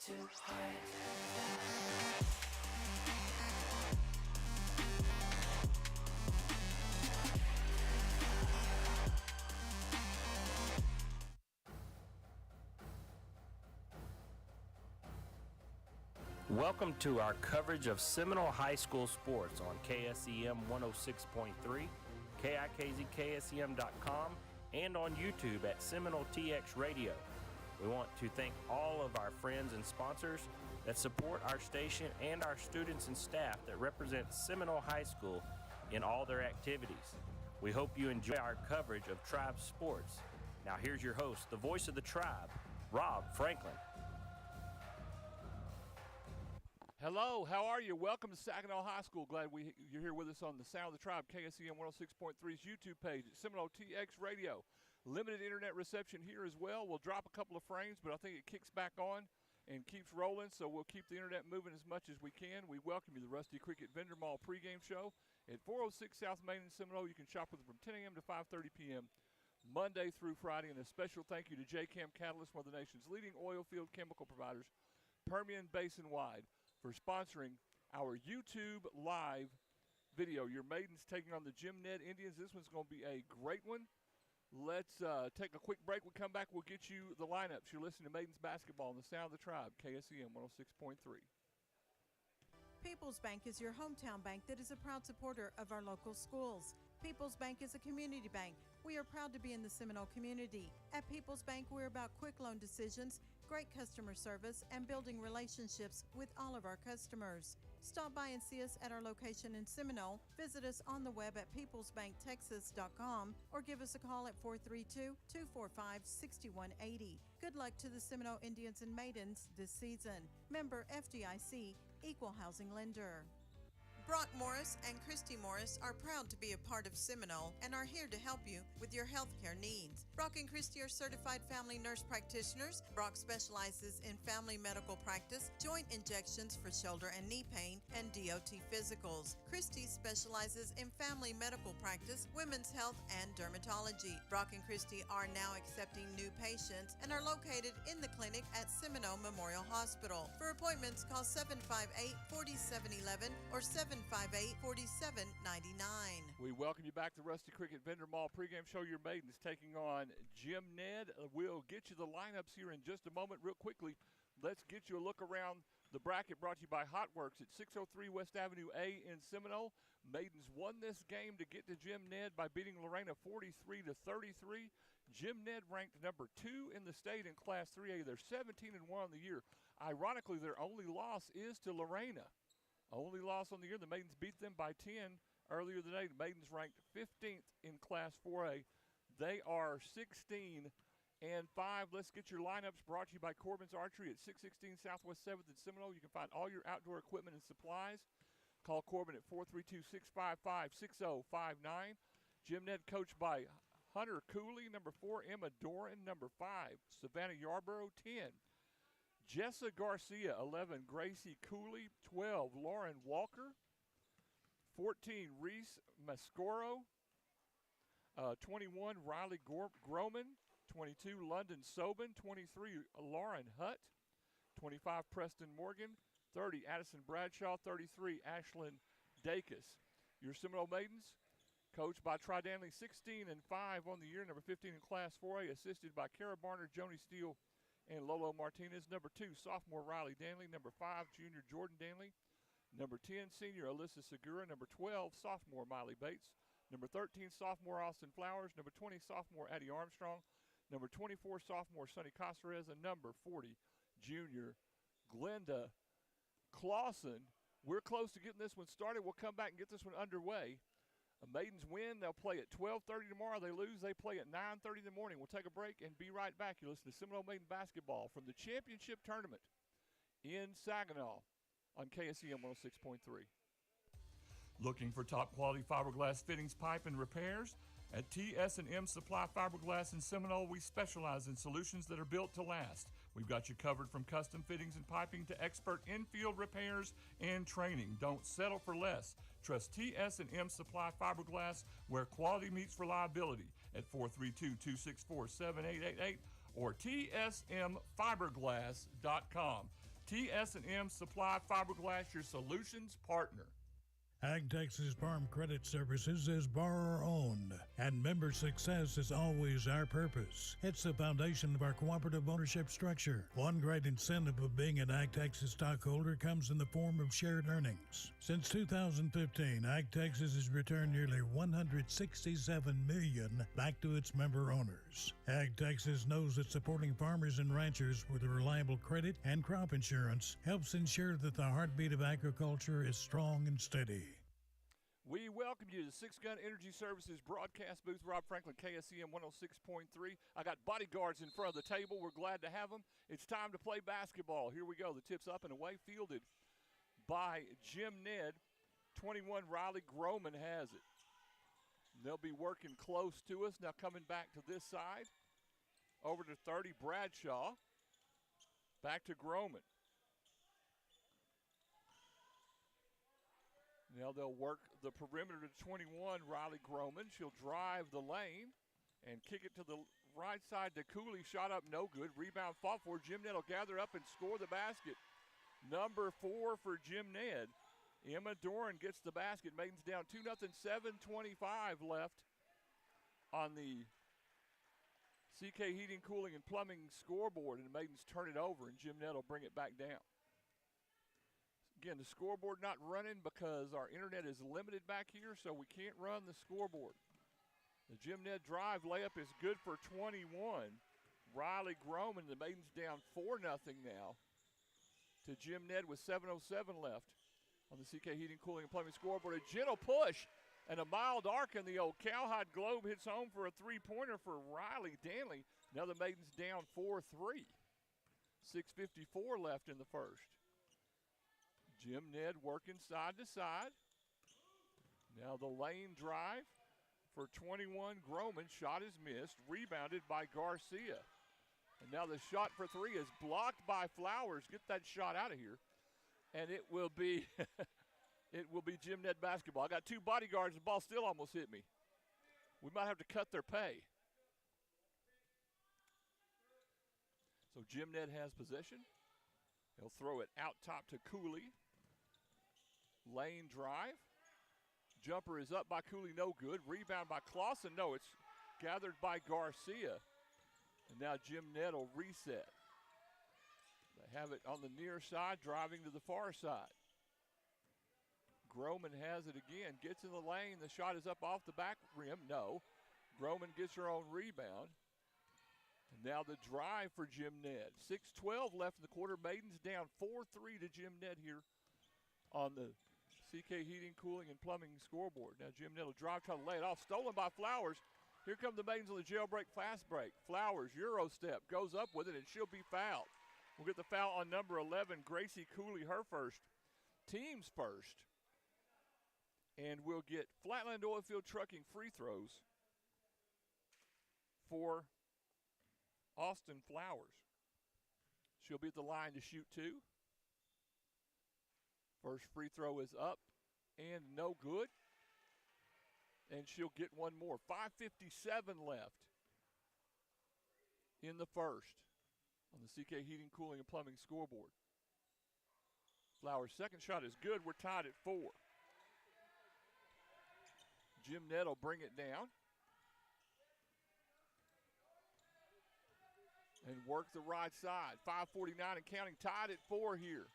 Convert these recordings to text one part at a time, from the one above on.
to hide. Welcome to our coverage of Seminole High School sports on KSEM 106.3, KIKZKSEM.com, and on YouTube at Seminole TX Radio. We want to thank all of our friends and sponsors that support our station and our students and staff that represent Seminole High School in all their activities. We hope you enjoy our coverage of Tribe sports. Now here's your host, the voice of the Tribe, Rob Franklin. Hello, how are you? Welcome to Saginaw High School. Glad you're here with us on the Sound of the Tribe, KSEM 106.3's YouTube page at Seminole TX Radio. Limited internet reception here as well. We'll drop a couple of frames, but I think it kicks back on and keeps rolling, so we'll keep the internet moving as much as we can. We welcome you to the Rusty Cricket Vendor Mall pregame show at 406 South Main in Seminole. You can shop with them from 10 a.m. to 5:30 p.m. Monday through Friday. And a special thank you to J-Chem Catalyst, one of the nation's leading oil field chemical providers, Permian Basin-wide, for sponsoring our YouTube live video. Your Maidens taking on the Jim Ned Indians. This one's going to be a great one. Let's take a quick break. We'll come back. We'll get you the lineups. You're listening to Maidens basketball on the Sound of the Tribe, KSEM 106.3. People's Bank is your hometown bank that is a proud supporter of our local schools. People's Bank is a community bank. We are proud to be in the Seminole community. At People's Bank, we're about quick loan decisions, great customer service, and building relationships with all of our customers. Stop by and see us at our location in Seminole. Visit us on the web at peoplesbanktexas.com or give us a call at 432-245-6180. Good luck to the Seminole Indians and Maidens this season. Member FDIC, Equal Housing Lender. Brock Morris and Christy Morris are proud to be a part of Seminole and are here to help you with your healthcare needs. Brock and Christy are certified family nurse practitioners. Brock specializes in family medical practice, joint injections for shoulder and knee pain, and DOT physicals. Christy specializes in family medical practice, women's health, and dermatology. Brock and Christy are now accepting new patients and are located in the clinic at Seminole Memorial Hospital. For appointments, call 758-4711 or 758-4799. We welcome you back to Rusty Cricket Vendor Mall pregame show. Your Maidens taking on Jim Ned. We'll get you the lineups here in just a moment. Real quickly, let's get you a look around the bracket brought to you by Hot Works at 603 West Avenue A in Seminole. Maidens won this game to get to Jim Ned by beating Lorena 43-33. Jim Ned ranked number 2 in the state in Class 3A. They're 17-1 on the year. Ironically, their only loss is to Lorena. Only loss on the year. The Maidens beat them by 10 earlier today. The Maidens ranked 15th in Class 4A. They are 16-5. Let's get your lineups brought to you by Corbin's Archery at 616 Southwest 7th in Seminole. You can find all your outdoor equipment and supplies. Call Corbin at 432-655-6059. Jim Ned coached by Hunter Cooley, number 4. Emma Doran, number 5. Savannah Yarborough, 10. Jessa Garcia, 11. Gracie Cooley, 12. Lauren Walker, 14. Reese Mascoro, 21. Riley Groman, 22. London Sobin, 23. Lauren Hutt, 25. Preston Morgan, 30. Addison Bradshaw, 33. Ashlyn Dacus. Your Seminole Maidens, coached by Tri Danley, 16-5 on the year, number 15 in Class 4A, assisted by Kara Barner, Joni Steele, and Lolo Martinez. Number 2, sophomore Riley Danley. Number 5, junior Jordan Danley. Number 10, senior Alyssa Segura. Number 12, sophomore Miley Bates. Number 13, sophomore Austin Flowers. Number 20, sophomore Addie Armstrong. Number 24, sophomore Sonny Casares. And number 40, junior Glenda Clausen. We're close to getting this one started. We'll come back and get this one underway. A Maidens win. They'll play at 12:30 tomorrow. They lose. They play at 9:30 in the morning. We'll take a break and be right back. You listen to Seminole Maiden basketball from the championship tournament in Saginaw on KSEM 106.3. Looking for top quality fiberglass fittings, pipe, and repairs? At TS&M Supply Fiberglass in Seminole, we specialize in solutions that are built to last. We've got you covered from custom fittings and piping to expert in-field repairs and training. Don't settle for less. Trust TS&M Supply Fiberglass, where quality meets reliability, at 432-264-7888 or tsmfiberglass.com. TS&M Supply Fiberglass, your solutions partner. Ag Texas Farm Credit Services is borrower-owned, and member success is always our purpose. It's the foundation of our cooperative ownership structure. One great incentive of being an Ag Texas stockholder comes in the form of shared earnings. Since 2015, Ag Texas has returned nearly $167 million back to its member owners. Ag Texas knows that supporting farmers and ranchers with reliable credit and crop insurance helps ensure that the heartbeat of agriculture is strong and steady. We welcome you to the Six Gun Energy Services broadcast booth. Rob Franklin, KSEM 106.3. I got bodyguards in front of the table. We're glad to have them. It's time to play basketball. Here we go. The tip's up and away, fielded by Jim Ned. 21, Riley Groman has it. They'll be working close to us. Now coming back to this side. Over to 30, Bradshaw. Back to Groman. Now they'll work the perimeter to 21, Riley Groman. She'll drive the lane and kick it to the right side to Cooley. Shot up, no good. Rebound fought for. Jim Ned will gather up and score the basket. Number 4 for Jim Ned. Emma Doran gets the basket. Maidens down 2-0, 7:25 left on the CK Heating, Cooling, and Plumbing scoreboard. And the Maidens turn it over, and Jim Ned will bring it back down. Again, the scoreboard not running because our internet is limited back here, so we can't run the scoreboard. The Jim Ned drive layup is good for 21. Riley Groman, the Maidens down 4-0 now to Jim Ned with 7:07 left on the CK Heating, Cooling, and Plumbing scoreboard. A gentle push and a mild arc, and the old cowhide globe hits home for a three-pointer for Riley Danley. Now the Maidens down 4-3. 6:54 left in the first. Jim Ned working side to side. Now the lane drive for 21. Groman. Shot is missed. Rebounded by Garcia. And now the shot for three is blocked by Flowers. Get that shot out of here. And it will be Jim Ned basketball. I got two bodyguards. The ball still almost hit me. We might have to cut their pay. So Jim Ned has possession. He'll throw it out top to Cooley. Lane drive. Jumper is up by Cooley, no good. Rebound by Clausen, no, it's gathered by Garcia. And now Jim Ned will reset. They have it on the near side, driving to the far side. Groman has it again, gets in the lane. The shot is up off the back rim, no. Groman gets her own rebound. And now the drive for Jim Ned. 6:12 left in the quarter. Maidens down 4-3 to Jim Ned here on the CK Heating, Cooling, and Plumbing scoreboard. Now Jim Ned will drive, try to lay it off. Stolen by Flowers. Here come the Maidens on the jailbreak fast break. Flowers, Euro step, goes up with it, and she'll be fouled. We'll get the foul on number 11, Gracie Cooley, her first. Team's first. And we'll get Flatland Oilfield Trucking free throws for Austin Flowers. She'll be at the line to shoot two. First free throw is up and no good. And she'll get one more. 5:57 left in the first on the CK Heating, Cooling, and Plumbing scoreboard. Flowers' second shot is good. We're tied at 4. Jim Ned will bring it down and work the right side. 5:49 and counting, tied at 4 here.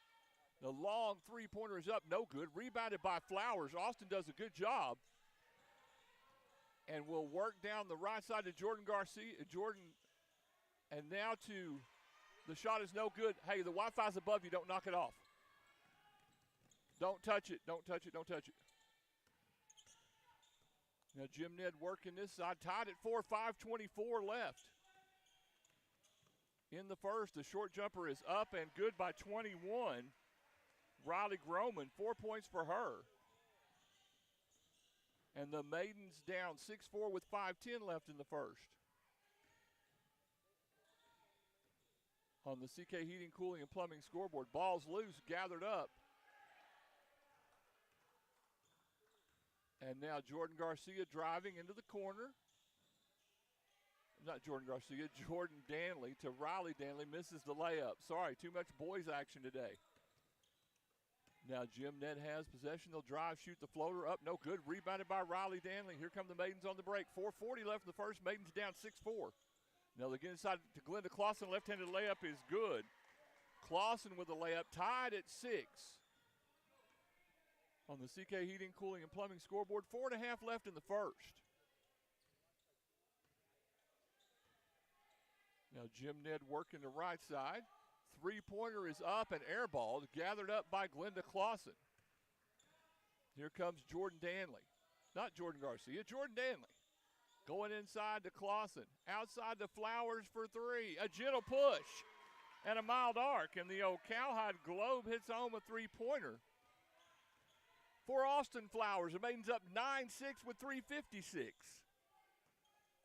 The long three-pointer is up, no good. Rebounded by Flowers. Austin does a good job. And will work down the right side to Jordan Garcia. And now to the shot is no good. Hey, the Wi-Fi's above you. Don't knock it off. Don't touch it. Don't touch it. Don't touch it. Now Jim Ned working this side. Tied at 4, 5:24 left. In the first, the short jumper is up and good by 21. Riley Groman, 4 points for her. And the Maidens down 6-4 with 5:10 left in the first. On the CK Heating, Cooling, and Plumbing scoreboard. Ball's loose, gathered up. And now Jordan Garcia driving into the corner. not Jordan Garcia, Jordan Danley to Riley Danley, misses the layup. Sorry, too much boys action today. Now Jim Ned has possession. They'll drive, shoot the floater up. No good. Rebounded by Riley Danley. Here come the Maidens on the break. 4:40 left in the first. Maidens down 6-4. Now they get inside to Glenda Clausen. Left-handed layup is good. Clausen with a layup, tied at 6. On the CK Heating, Cooling, and Plumbing scoreboard. 4.5 left in the first. Now Jim Ned working the right side. Three-pointer is up and airballed, gathered up by Glenda Clausen. Here comes Jordan Danley. Not Jordan Garcia, Jordan Danley. Going inside to Clausen. Outside to Flowers for three. A gentle push and a mild arc. And the old Cowhide Globe hits home a three-pointer for Austin Flowers. The Maidens up 9-6 with 3:56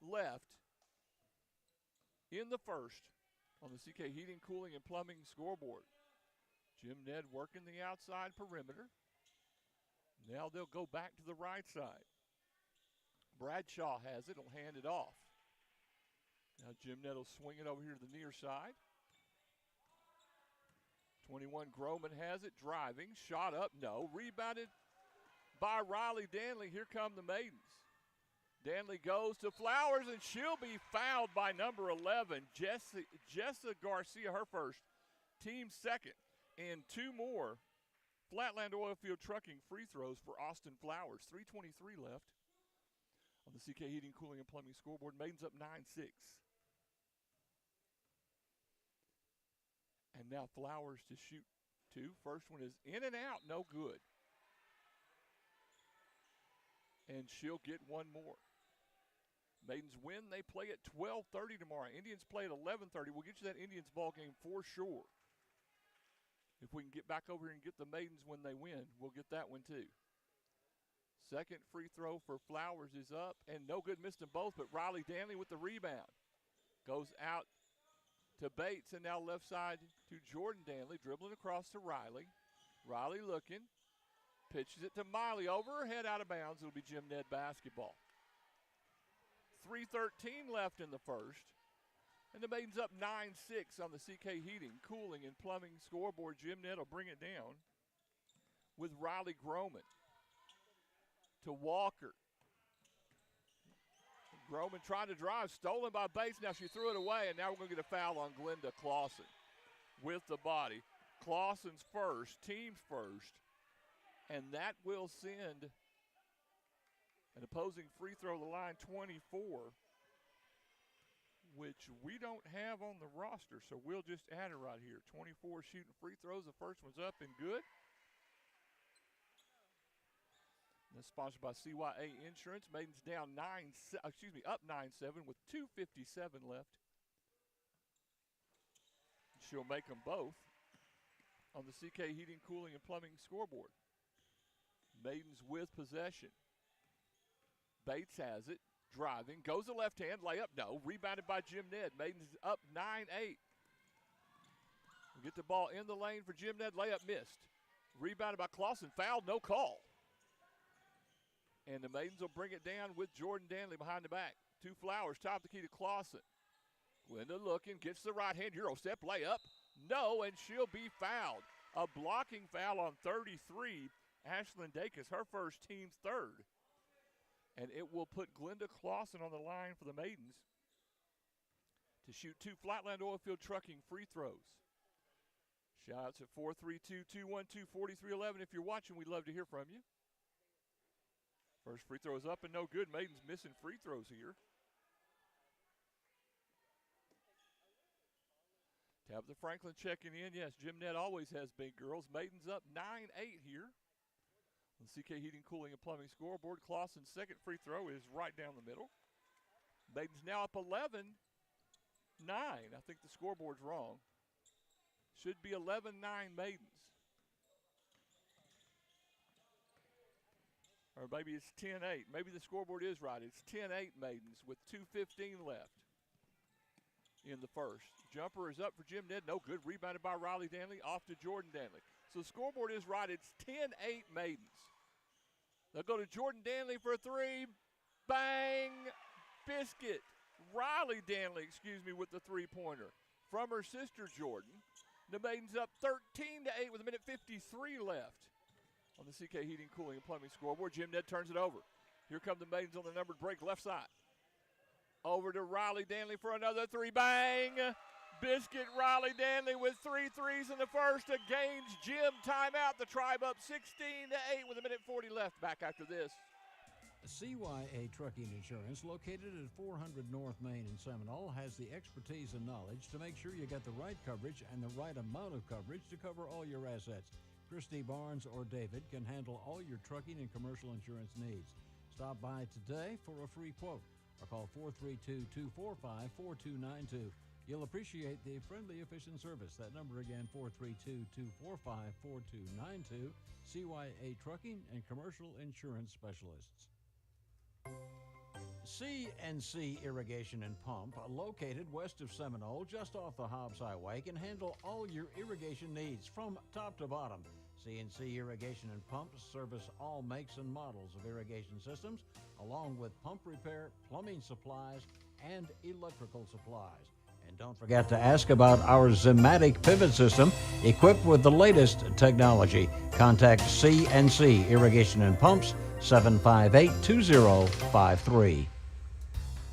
left in the first on the CK Heating, Cooling, and Plumbing scoreboard. Jim Ned working the outside perimeter. Now they'll go back to the right side. Bradshaw has it. He'll hand it off. Now Jim Ned will swing it over here to the near side. 21 Groman has it. Driving. Shot up. No. Rebounded by Riley Danley. Here come the Maidens. Danley goes to Flowers, and she'll be fouled by number 11, Jessa Garcia, her first, team second, and two more Flatland Oilfield Trucking free throws for Austin Flowers. 3:23 left on the CK Heating, Cooling, and Plumbing scoreboard. Maidens up 9-6. And now Flowers to shoot two. First one is in and out, no good. And she'll get one more. Maidens win. They play at 12:30 tomorrow. Indians play at 11:30. We'll get you that Indians ball game for sure. If we can get back over here and get the Maidens when they win, we'll get that one too. Second free throw for Flowers is up, and no good, missed them both, but Riley Danley with the rebound. Goes out to Bates, and now left side to Jordan Danley, dribbling across to Riley. Riley looking, pitches it to Miley, over her head, out of bounds. It'll be Jim Ned basketball. 3:13 left in the first. And the Maidens up 9-6 on the CK Heating, Cooling, and Plumbing scoreboard. Jim Ned will bring it down with Riley Groman to Walker. Groman trying to drive, stolen by Bates. Now she threw it away, and now we're going to get a foul on Glenda Clausen with the body. Clausen's first, team's first, and that will send an opposing free throw to the line, 24, which we don't have on the roster, so we'll just add it right here. 24 shooting free throws. The first one's up and good. And that's sponsored by CYA Insurance. Maidens down up 9-7 with 2:57 left. She'll make them both on the CK Heating, Cooling, and Plumbing scoreboard. Maidens with possession. Bates has it, driving, goes to left hand, layup, no, rebounded by Jim Ned. Maidens up 9-8. We get the ball in the lane for Jim Ned, layup missed. Rebounded by Clausen, fouled, no call. And the Maidens will bring it down with Jordan Danley behind the back. Two Flowers, top the key to Clausen. Glenda looking, gets the right hand, Euro step, layup, no, and she'll be fouled. A blocking foul on 33, Ashlyn Dacus, her first, team's third. And it will put Glenda Clausen on the line for the Maidens to shoot two Flatland Oilfield Trucking free throws. Shoutouts at 432-212-4311. If you're watching, we'd love to hear from you. First free throw is up and no good. Maidens missing free throws here. Tabitha Franklin checking in. Yes, Jim Ned always has big girls. Maidens up 9-8 here. The CK Heating, Cooling, and Plumbing scoreboard. Clausen's second free throw is right down the middle. Maidens now up 11-9. I think the scoreboard's wrong. Should be 11-9 Maidens. Or maybe it's 10-8. Maybe the scoreboard is right. It's 10-8 Maidens with 2:15 left in the first. Jumper is up for Jim Ned. No good. Rebounded by Riley Danley. Off to Jordan Danley. So the scoreboard is right. It's 10-8 Maidens. They'll go to Jordan Danley for a three. Bang! Biscuit. Riley Danley, with the three-pointer from her sister Jordan. The Maidens up 13-8 with 1:53 left on the CK Heating, Cooling, and Plumbing scoreboard. Jim Ned turns it over. Here come the Maidens on the numbered break left side. Over to Riley Danley for another three. Bang! Biscuit Riley Danley with 3 threes in the first. A Gaines Gym timeout. The Tribe up 16-8 with 1:40 left. Back after this. CYA Trucking Insurance, located at 400 North Main in Seminole, has the expertise and knowledge to make sure you get the right coverage and the right amount of coverage to cover all your assets. Christy Barnes or David can handle all your trucking and commercial insurance needs. Stop by today for a free quote or call 432-245-4292. You'll appreciate the friendly, efficient service. That number again, 432-245-4292. CYA Trucking and Commercial Insurance Specialists. C&C Irrigation and Pump, located west of Seminole, just off the Hobbs Highway, can handle all your irrigation needs from top to bottom. C&C Irrigation and Pump service all makes and models of irrigation systems, along with pump repair, plumbing supplies, and electrical supplies. And don't forget to ask about our Zimatic pivot system, equipped with the latest technology. Contact C&C Irrigation and Pumps, 758-2053.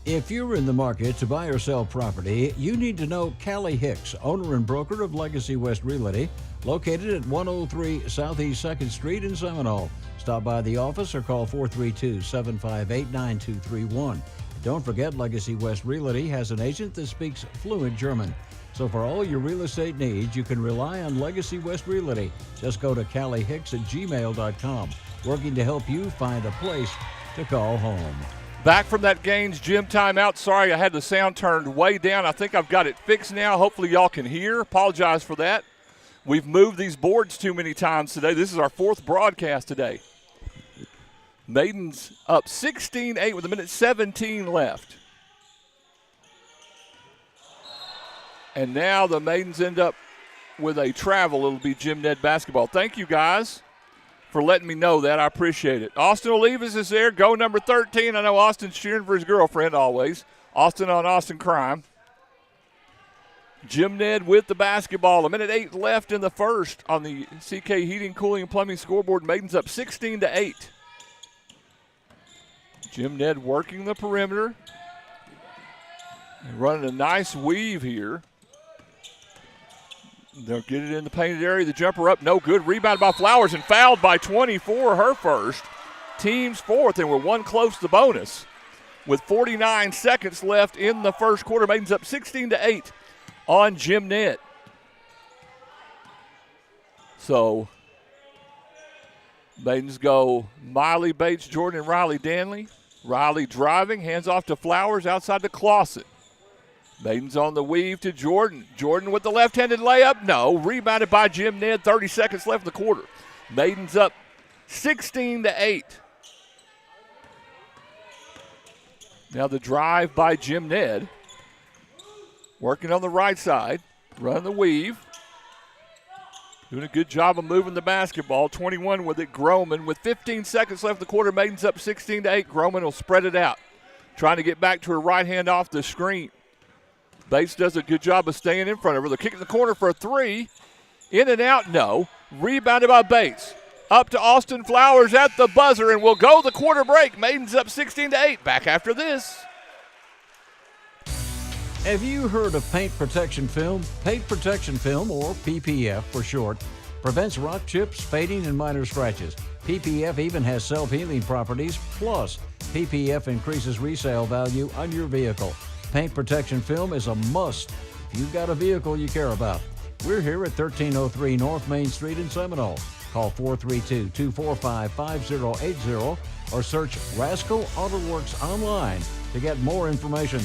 If you're in the market to buy or sell property, you need to know Callie Hicks, owner and broker of Legacy West Realty, located at 103 Southeast 2nd Street in Seminole. Stop by the office or call 432-758-9231. Don't forget, Legacy West Realty has an agent that speaks fluent German. So for all your real estate needs, you can rely on Legacy West Realty. Just go to calliehicks@gmail.com, working to help you find a place to call home. Back from that Gaines Gym timeout. Sorry, I had the sound turned way down. I think I've got it fixed now. Hopefully y'all can hear. Apologize for that. We've moved these boards too many times today. This is our 4th broadcast today. Maidens up 16-8 with 1:17 left. And now the Maidens end up with a travel. It'll be Jim Ned basketball. Thank you, guys, for letting me know that. I appreciate it. Austin Olivas is there. Go number 13. I know Austin's cheering for his girlfriend always. Austin on Austin Crime. Jim Ned with the basketball. 1:08 left in the first on the CK Heating, Cooling, and Plumbing scoreboard. Maidens up 16-8. Jim Ned working the perimeter. And running a nice weave here. They'll get it in the painted area. The jumper up, no good. Rebounded by Flowers and fouled by 24, her first. Team's 4th, and we're one close to bonus. With 49 seconds left in the first quarter, Maidens up 16-8 on Jim Ned. So, Maidens go Miley, Bates, Jordan, and Riley Danley. Riley driving, hands off to Flowers outside the closet. Maidens on the weave to Jordan. Jordan with the left-handed layup. No. Rebounded by Jim Ned. 30 seconds left in the quarter. Maidens up 16-8. Now the drive by Jim Ned. Working on the right side. Running the weave. Doing a good job of moving the basketball. 21 with it, Groman. With 15 seconds left in the quarter, Maidens up 16-8. Groman will spread it out. Trying to get back to her right hand off the screen. Bates does a good job of staying in front of her. They're kicking the corner for a 3. In and out, no. Rebounded by Bates. Up to Austin Flowers at the buzzer, and we'll go the quarter break. Maidens up 16-8. Back after this. Have you heard of paint protection film? Paint protection film, or PPF for short, prevents rock chips, fading, and minor scratches. PPF even has self-healing properties, plus PPF increases resale value on your vehicle. Paint protection film is a must if you've got a vehicle you care about. We're here at 1303 North Main Street in Seminole. Call 432-245-5080 or search Rascal Auto Works online to get more information.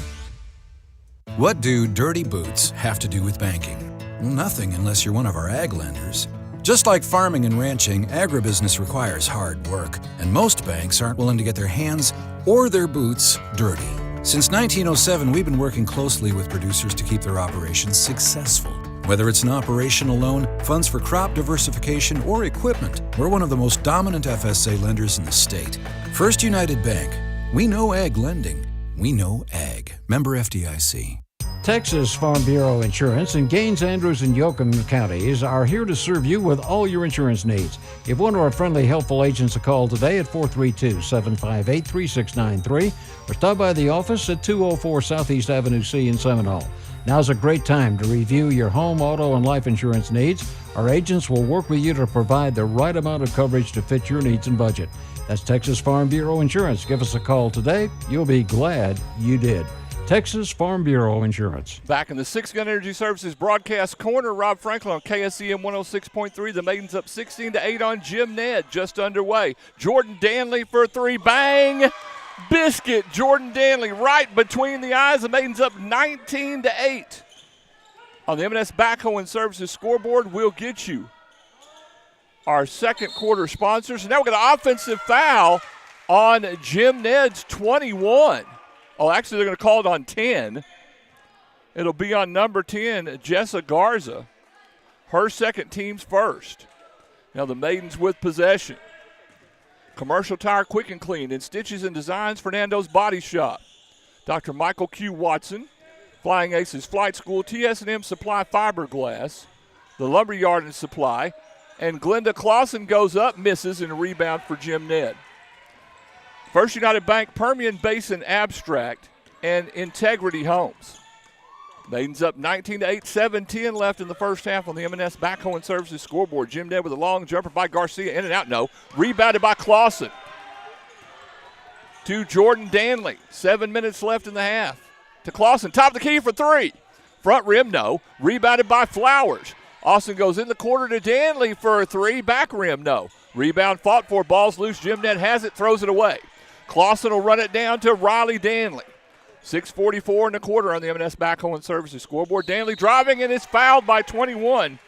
What do dirty boots have to do with banking? Nothing unless you're one of our ag lenders. Just like farming and ranching, agribusiness requires hard work, and most banks aren't willing to get their hands or their boots dirty. Since 1907, we've been working closely with producers to keep their operations successful. Whether it's an operational loan, funds for crop diversification, or equipment, we're one of the most dominant FSA lenders in the state. First United Bank. We know ag lending. We know Ag. Member FDIC. Texas Farm Bureau Insurance in Gaines, Andrews, and Yoakum counties are here to serve you with all your insurance needs. Give one of our friendly, helpful agents a call today at 432-758-3693 or stop by the office at 204 Southeast Avenue C in Seminole. Now's a great time to review your home, auto, and life insurance needs. Our agents will work with you to provide the right amount of coverage to fit your needs and budget. That's Texas Farm Bureau Insurance. Give us a call today. You'll be glad you did. Texas Farm Bureau Insurance. Back in the Six Gun Energy Services broadcast corner, Rob Franklin on KSEM 106.3. The Maidens up 16-8 on Jim Ned, just underway. Jordan Danley for three, bang! Biscuit, Jordan Danley right between the eyes. The Maidens up 19-8. On the M&S Backhoe and Services scoreboard, we'll get you our second quarter sponsors. And now we've got an offensive foul on Jim Ned's 21. Oh, actually, they're going to call it on 10. It'll be on number 10, Jessa Garza. Her second, team's first. Now the Maidens with possession. Commercial Tire Quick and Clean and Stitches and Designs, Fernando's Body Shop. Dr. Michael Q. Watson, Flying Aces Flight School, TS&M Supply Fiberglass, the Lumberyard and Supply, and Glenda Clausen goes up, misses, and a rebound for Jim Ned. First United Bank, Permian Basin Abstract, and Integrity Homes. Maidens up 19-8, 7-10 left in the first half on the M&S Backhoe and Services scoreboard. Jim Ned with a long jumper by Garcia, in and out, no. Rebounded by Clausen. To Jordan Danley, 7 minutes left in the half. To Clausen, top of the key for three. Front rim, no. Rebounded by Flowers. Austin goes in the corner to Danley for a three. Back rim, no. Rebound fought for, ball's loose. Jim Ned has it, throws it away. Clausen will run it down to Riley Danley. 6:44 in the quarter on the M&S Backhoe and Services scoreboard. Danley driving and is fouled by 21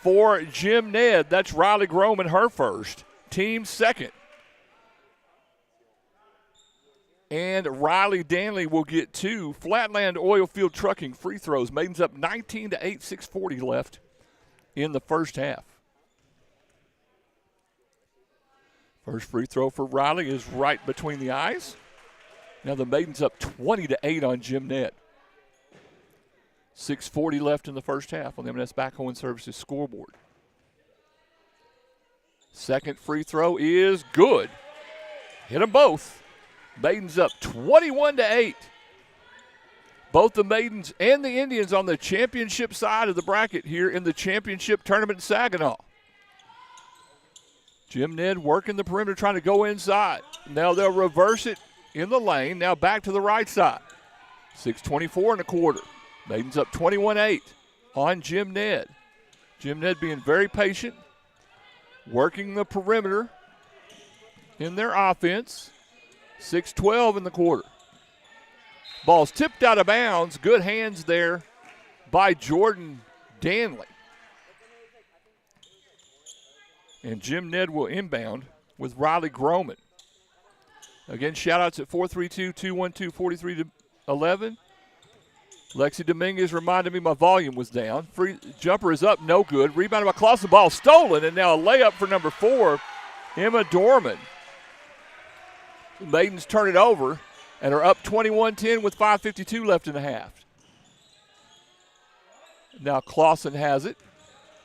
for Jim Ned. That's Riley Groman, her first. Team second. And Riley Danley will get two. Flatland Oilfield Trucking free throws. Maidens up 19-8, 6:40 left in the first half. First free throw for Riley is right between the eyes. Now the Maidens up 20-8 on Jim Ned. 6:40 left in the first half on the M&S Backhoe and Services scoreboard. Second free throw is good. Hit them both. Maidens up 21-8. Both the Maidens and the Indians on the championship side of the bracket here in the championship tournament in Saginaw. Jim Ned working the perimeter, trying to go inside. Now they'll reverse it in the lane. Now back to the right side. 6:24 in the quarter. Maidens up 21-8 on Jim Ned. Jim Ned being very patient, working the perimeter in their offense. 6:12 in the quarter. Ball's tipped out of bounds. Good hands there by Jordan Danley. And Jim Ned will inbound with Riley Groman. Again, shout-outs at 432-212-4311. Lexi Dominguez reminded me my volume was down. Free jumper is up, no good. Rebounded by Clausen, ball stolen, and now a layup for number 4, Emma Dorman. The Maidens turn it over and are up 21-10 with 5:52 left in the half. Now Clausen has it.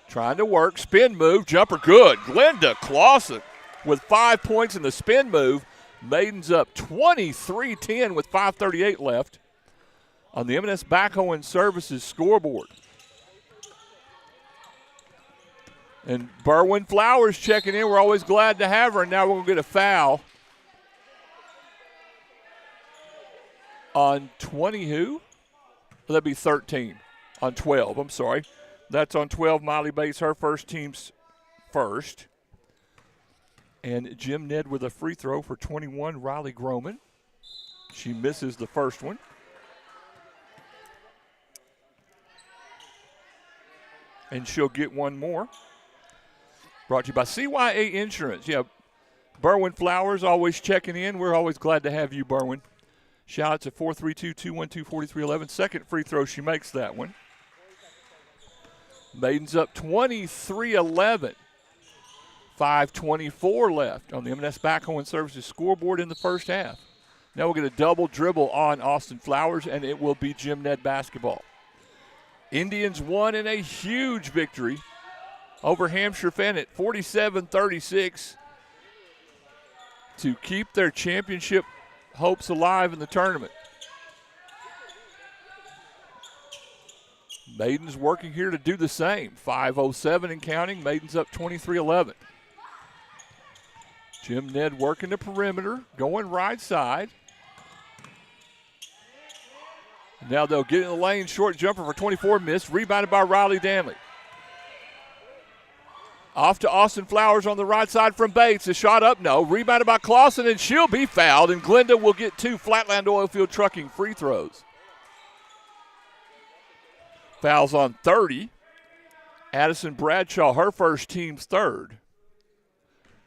Trying to work, spin move, jumper good. Glenda Clausen with 5 points in the spin move. Maidens up 23-10 with 5:38 left on the M&S Backhoe and Services scoreboard. And Berwyn Flowers checking in. We're always glad to have her. And now we're going to get a foul on 20 who? That'd be 13. On 12, I'm sorry. That's on 12, Miley Bates, her first, team's first. And Jim Ned with a free throw for 21, Riley Groman. She misses the first one. And she'll get one more. Brought to you by CYA Insurance. Yeah, Berwyn Flowers always checking in. We're always glad to have you, Berwyn. Shout out to 432-212-4311. Second free throw, she makes that one. Maidens up 23-11. 5:24 left on the M&S Backhoe and Services scoreboard in the first half. Now we'll get a double dribble on Austin Flowers, and it will be Jim Ned basketball. Indians won in a huge victory over Hampshire Fennet, 47-36, to keep their championship hopes alive in the tournament. Maidens working here to do the same. 5:07 and counting. Maidens up 23-11. Jim Ned working the perimeter, going right side. Now they'll get in the lane. Short jumper for 24, missed. Rebounded by Riley Danley. Off to Austin Flowers on the right side from Bates. A shot up, no. Rebounded by Clausen, and she'll be fouled. And Glenda will get 2 Flatland Oilfield Trucking free throws. Fouls on 30. Addison Bradshaw, her first, team's third.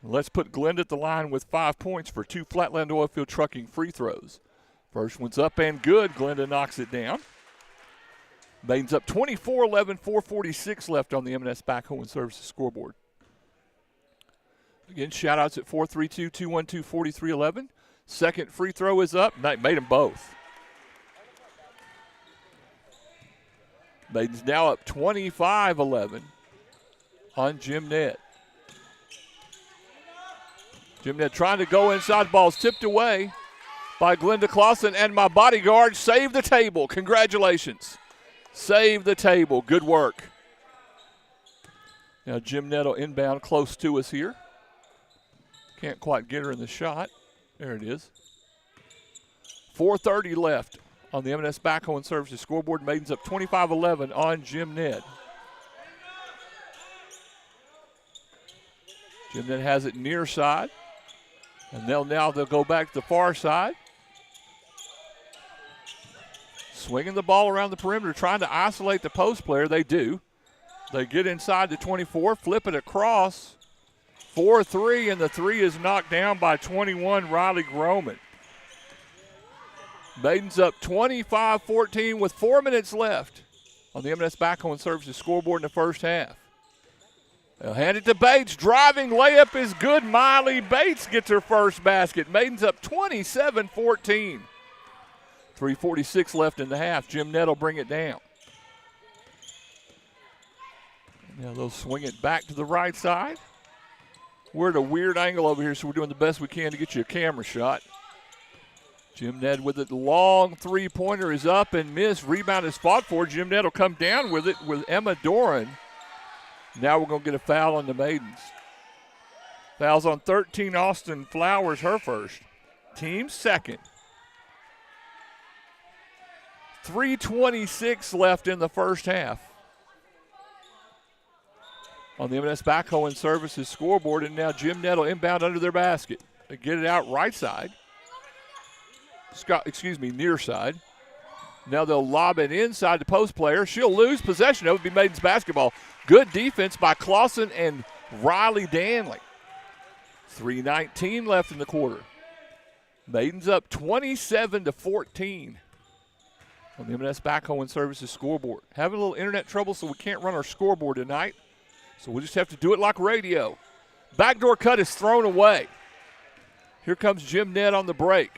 Let's put Glenda at the line with 5 points for 2 Flatland Oilfield Trucking free throws. First one's up and good. Glenda knocks it down. Maidens up 24-11, 4:46 left on the M&S Backhoe and Services scoreboard. Again, shout-outs at 432-212-4311. Second free throw is up. Made them both. Maidens now up 25-11 on Jim Ned. Jim Ned trying to go inside. The ball's tipped away by Glenda Clausen, and my bodyguard saved the table. Congratulations. Save the table. Good work. Now Jim Ned will inbound close to us here. Can't quite get her in the shot. There it is. 4:30 left on the M&S Backhoe and Services scoreboard. Maidens up 25-11 on Jim Ned. Jim Ned has it near side. And they'll go back to the far side. Swinging the ball around the perimeter, trying to isolate the post player. They do. They get inside the 24, flip it across. 4-3, and the 3 is knocked down by 21, Riley Groman. Maidens up 25-14 with 4 minutes left on the M&S Backhoe and Services scoreboard in the first half. They'll hand it to Bates. Driving layup is good. Miley Bates gets her first basket. Maidens up 27-14. 3:46 left in the half. Jim Ned will bring it down. Now they'll swing it back to the right side. We're at a weird angle over here, so we're doing the best we can to get you a camera shot. Jim Ned with it. Long three-pointer is up and missed. Rebound is fought for. Jim Ned will come down with it with Emma Doran. Now we're going to get a foul on the Maidens. Fouls on 13, Austin Flowers, her first. Team second. 3:26 left in the first half on the M&S Backhoe and Services scoreboard, and now Jim Ned will inbound under their basket. They get it out right side. Near side. Now they'll lob it inside the post player. She'll lose possession of it. It'll be Maidens basketball. Good defense by Clausen and Riley Danley. 3:19 left in the quarter. Maidens up 27-14 on the M&S Backhoe and Services scoreboard. Having a little internet trouble, so we can't run our scoreboard tonight. So we'll just have to do it like radio. Backdoor cut is thrown away. Here comes Jim Ned on the break.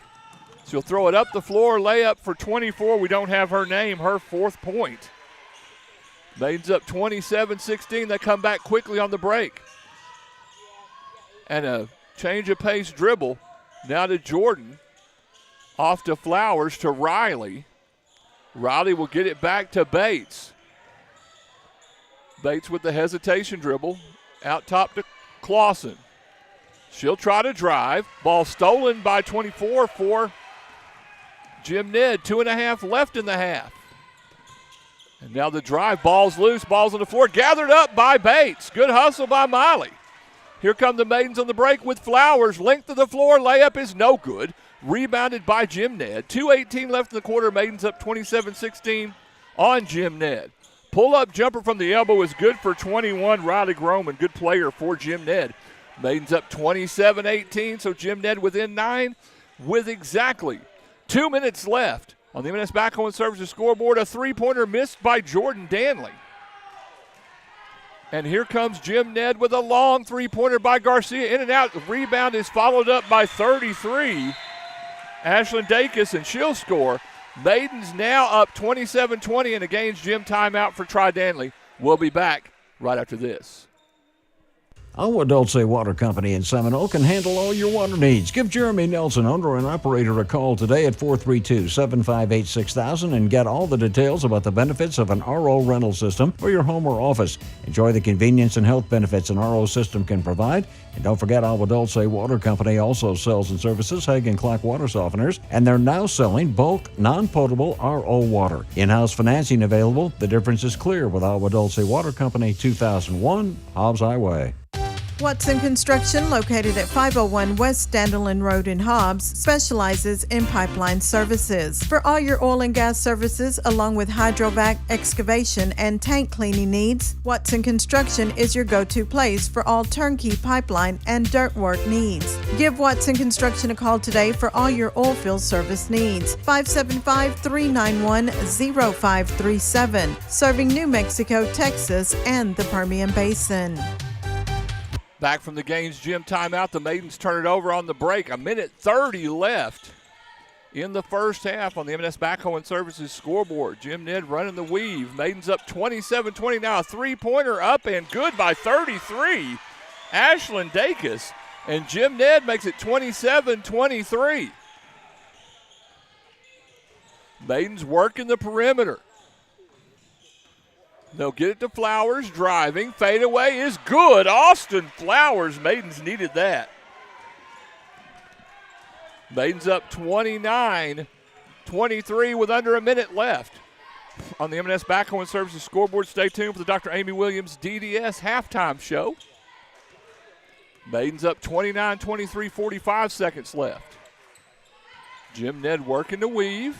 She'll throw it up the floor, layup for 24. We don't have her name, her fourth point. Maidens up 27-16. They come back quickly on the break. And a change of pace dribble. Now to Jordan. Off to Flowers to Riley. Riley will get it back to Bates. Bates with the hesitation dribble. Out top to Clausen. She'll try to drive. Ball stolen by 24 for Jim Ned. 2.5 left in the half. And now the drive. Ball's loose. Ball's on the floor. Gathered up by Bates. Good hustle by Miley. Here come the Maidens on the break with Flowers. Length of the floor. Layup is no good. Rebounded by Jim Ned. 2:18 left in the quarter. Maidens up 27-16 on Jim Ned. Pull-up jumper from the elbow is good for 21. Riley Groman, good player for Jim Ned. Maidens up 27-18, so Jim Ned within 9 with exactly 2 minutes left. On the M&S Backhoe and Services scoreboard, a three-pointer missed by Jordan Danley. And here comes Jim Ned with a long three-pointer by Garcia. In and out. The rebound is followed up by 33 Ashlyn Dacus, and she'll score. Maidens now up 27-20 in a Gaines Gym timeout for Tri-Danley. We'll be back right after this. Our Dulce Water Company in Seminole can handle all your water needs. Give Jeremy Nelson, owner and operator, a call today at 432-758-6000 and get all the details about the benefits of an RO rental system for your home or office. Enjoy the convenience and health benefits an RO system can provide. And don't forget, Agua Dulce Water Company also sells and services Hagen Clock water softeners, and they're now selling bulk, non-potable RO water. In-house financing available. The difference is clear with Agua Dulce Water Company, 2001 Hobbs Highway. Watson Construction, located at 501 West Dandelion Road in Hobbs, specializes in pipeline services. For all your oil and gas services, along with hydrovac, excavation, and tank cleaning needs, Watson Construction is your go-to place for all turnkey pipeline and dirt work needs. Give Watson Construction a call today for all your oil field service needs. 575-391-0537, serving New Mexico, Texas, and the Permian Basin. Back from the Gaines Gym timeout, the Maidens turn it over on the break. 1:30 left in the first half on the M&S Backhoe and Services scoreboard. Jim Ned running the weave. Maidens up 27-20 now. A three-pointer up and good by 33. Ashlyn Dacus, and Jim Ned makes it 27-23. Maidens working the perimeter. They'll get it to Flowers, driving. Fadeaway is good. Austin Flowers. Maidens needed that. Maidens up 29-23 with under a minute left. On the M&S Backhoe and Services scoreboard, stay tuned for the Dr. Amy Williams DDS halftime show. Maidens up 29-23, 45 seconds left. Jim Ned working the weave.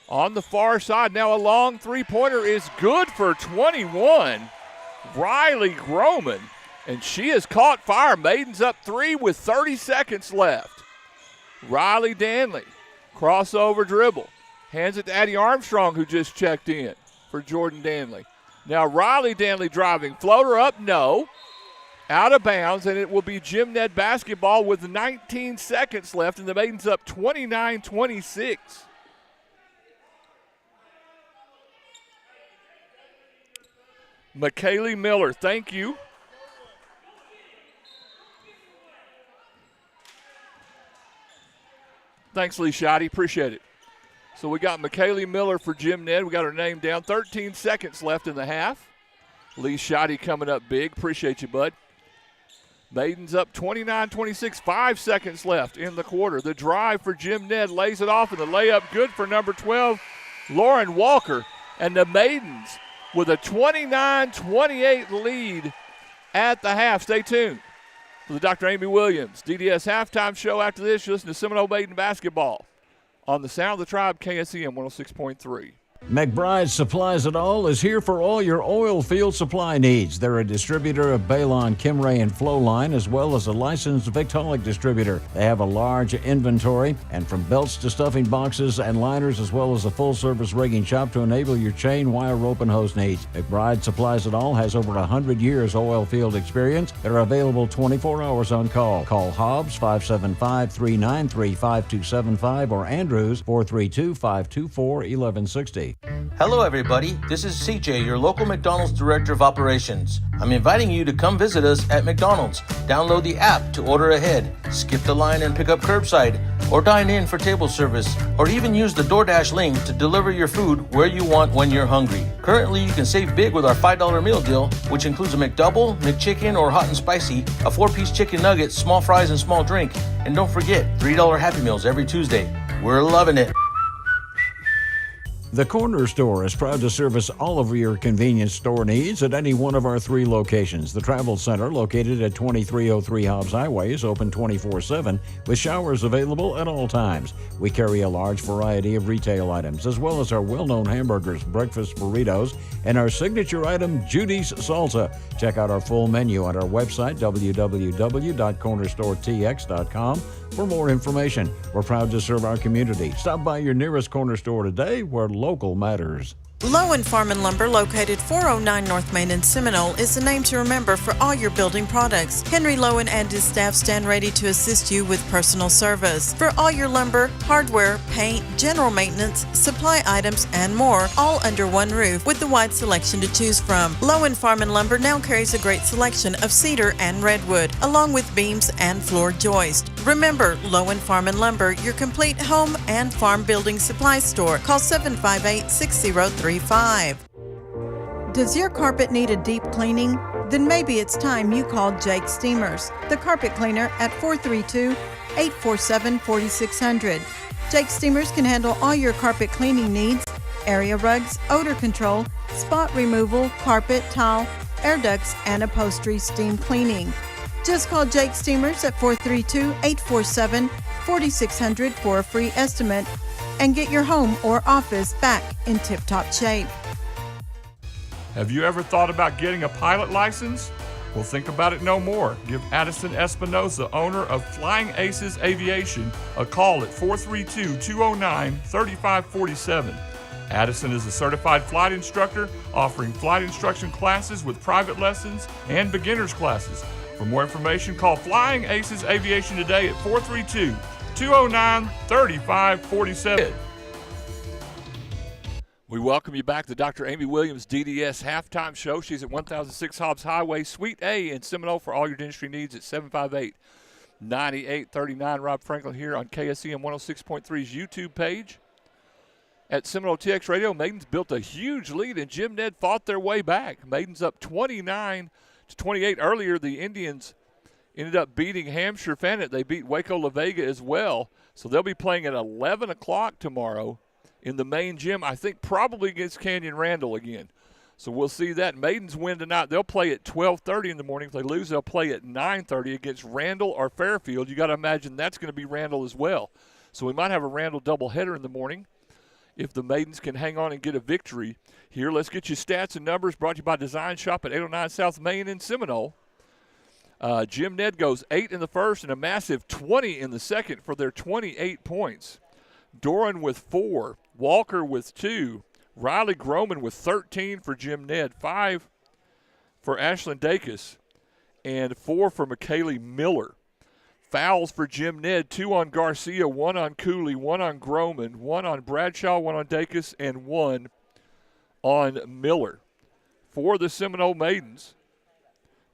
On the far side, now a long three-pointer is good for 21. Riley Groman, and she has caught fire. Maidens up 3 with 30 seconds left. Riley Danley, crossover dribble. Hands it to Addie Armstrong, who just checked in for Jordan Danley. Now Riley Danley driving. Floater up, no. Out of bounds, and it will be Jim Ned basketball with 19 seconds left, and the Maidens up 29-26. McKaylee Miller, thank you. Thanks, Lee Shoddy. Appreciate it. So we got McKaylee Miller for Jim Ned. We got her name down. 13 seconds left in the half. Lee Shoddy coming up big. Appreciate you, bud. Maidens up 29-26. 5 seconds left in the quarter. The drive for Jim Ned lays it off, and the layup good for number 12, Lauren Walker. And the Maidens with a 29-28 lead at the half. Stay tuned for the Dr. Amy Williams DDS halftime show. After this, you listen to Seminole Maiden basketball on the Sound of the Tribe, KSEM 106.3. McBride Supplies It All is here for all your oil field supply needs. They're a distributor of Balon, Kimray, and Flowline, as well as a licensed Victaulic distributor. They have a large inventory, and from belts to stuffing boxes and liners, as well as a full-service rigging shop to enable your chain, wire, rope, and hose needs. McBride Supplies It All has over 100 years oil field experience. They're available 24 hours on call. Call Hobbs 575-393-5275 or Andrews 432-524-1160. Hello everybody, this is CJ, your local McDonald's Director of Operations. I'm inviting you to come visit us at McDonald's. Download the app to order ahead, skip the line and pick up curbside, or dine in for table service, or even use the DoorDash link to deliver your food where you want when you're hungry. Currently, you can save big with our $5 meal deal, which includes a McDouble, McChicken, or hot and spicy, a 4-piece chicken nugget, small fries, and small drink. And don't forget, $3 Happy Meals every Tuesday. We're loving it. The Corner Store is proud to service all of your convenience store needs at any one of our 3 locations. The Travel Center, located at 2303 Hobbs Highway, is open 24/7 with showers available at all times. We carry a large variety of retail items, as well as our well-known hamburgers, breakfast burritos, and our signature item, Judy's Salsa. Check out our full menu on our website, www.cornerstoretx.com, for more information. We're proud to serve our community. Stop by your nearest Corner Store today, where local matters. Lowen Farm and Lumber, located 409 North Main in Seminole, is the name to remember for all your building products. Henry Lowen and his staff stand ready to assist you with personal service. For all your lumber, hardware, paint, general maintenance, supply items, and more, all under one roof with the wide selection to choose from. Lowen Farm and Lumber now carries a great selection of cedar and redwood, along with beams and floor joist. Remember, Lowen Farm and Lumber, your complete home and farm building supply store. Call 758-6035. Does your carpet need a deep cleaning? Then maybe it's time you called Jake Steamers, the carpet cleaner at 432-847-4600. Jake Steamers can handle all your carpet cleaning needs: area rugs, odor control, spot removal, carpet, tile, air ducts, and upholstery steam cleaning. Just call Jake Steamers at 432-847-4600 for a free estimate and get your home or office back in tip-top shape. Have you ever thought about getting a pilot license? Well, think about it no more. Give Addison Espinosa, owner of Flying Aces Aviation, a call at 432-209-3547. Addison is a certified flight instructor offering flight instruction classes with private lessons and beginners classes. For more information, call Flying Aces Aviation today at 432-209-3547. We welcome you back to Dr. Amy Williams' DDS Halftime Show. She's at 1006 Hobbs Highway, Suite A in Seminole for all your dentistry needs at 758-9839. Rob Franklin here on KSEM 106.3's YouTube page. At Seminole TX Radio, Maidens built a huge lead, and Jim Ned fought their way back. Maidens up 29-28 earlier. The Indians ended up beating Hampshire Fannett. They beat Waco La Vega as well. So they'll be playing at 11 o'clock tomorrow in the main gym, I think probably against Canyon Randall again. So we'll see that. Maidens win tonight. They'll play at 12:30 in the morning. If they lose, they'll play at 9:30 against Randall or Fairfield. You got to imagine that's going to be Randall as well. So we might have a Randall doubleheader in the morning if the Maidens can hang on and get a victory here. Let's get you stats and numbers brought to you by Design Shop at 809 South Main in Seminole. Jim Ned goes 8 in the first and a massive 20 in the second for their 28 points. Doran with 4. Walker with 2. Riley Groman with 13 for Jim Ned. 5 for Ashlyn Dacus and 4 for McKaylee Miller. Fouls for Jim Ned: 2 on Garcia, 1 on Cooley, 1 on Groman, 1 on Bradshaw, 1 on Dacus, and 1 on Miller. For the Seminole Maidens,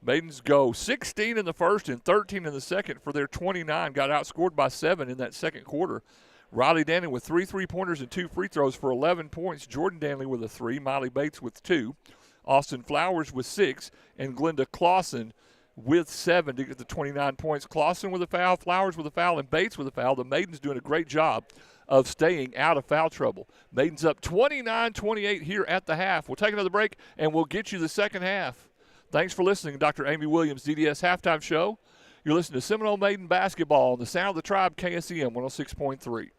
Maidens go 16 in the first and 13 in the second for their 29. Got outscored by 7 in that second quarter. Riley Danley with 3 3-pointers and 2 free throws for 11 points. Jordan Danley with a 3. Miley Bates with 2. Austin Flowers with 6. And Glenda Clausen with 7 to get the 29 points. Clausen with a foul, Flowers with a foul, and Bates with a foul. The Maidens doing a great job of staying out of foul trouble. Maidens up 29-28 here at the half. We'll take another break, and we'll get you the second half. Thanks for listening to Dr. Amy Williams' DDS Halftime Show. You're listening to Seminole Maiden Basketball on the Sound of the Tribe, KSEM 106.3.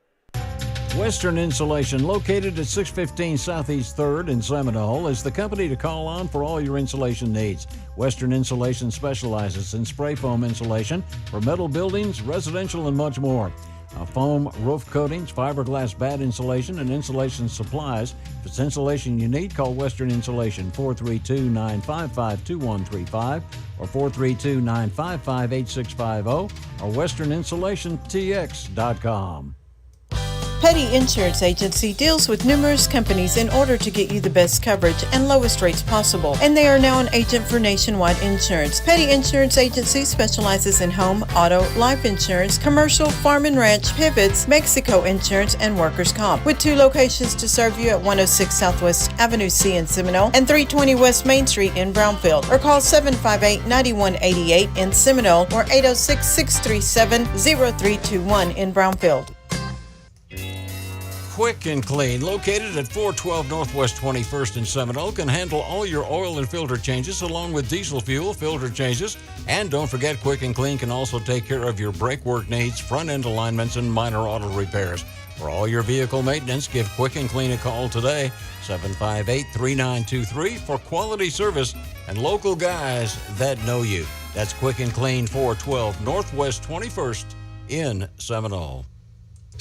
Western Insulation, located at 615 Southeast 3rd in Seminole, is the company to call on for all your insulation needs. Western Insulation specializes in spray foam insulation for metal buildings, residential, and much more. Foam roof coatings, fiberglass bat insulation, and insulation supplies. If it's insulation you need, call Western Insulation, 432-955-2135 or 432-955-8650 or westerninsulationtx.com. Petty Insurance Agency deals with numerous companies in order to get you the best coverage and lowest rates possible, and they are now an agent for Nationwide Insurance. Petty Insurance Agency specializes in home, auto, life insurance, commercial, farm and ranch, pivots, Mexico insurance, and workers' comp, with 2 locations to serve you at 106 Southwest Avenue C in Seminole and 320 West Main Street in Brownfield, or call 758-9188 in Seminole or 806-637-0321 in Brownfield. Quick and Clean, located at 412 Northwest 21st in Seminole, can handle all your oil and filter changes along with diesel fuel filter changes. And don't forget, Quick and Clean can also take care of your brake work needs, front end alignments, and minor auto repairs. For all your vehicle maintenance, give Quick and Clean a call today, 758-3923, for quality service and local guys that know you. That's Quick and Clean, 412 Northwest 21st in Seminole.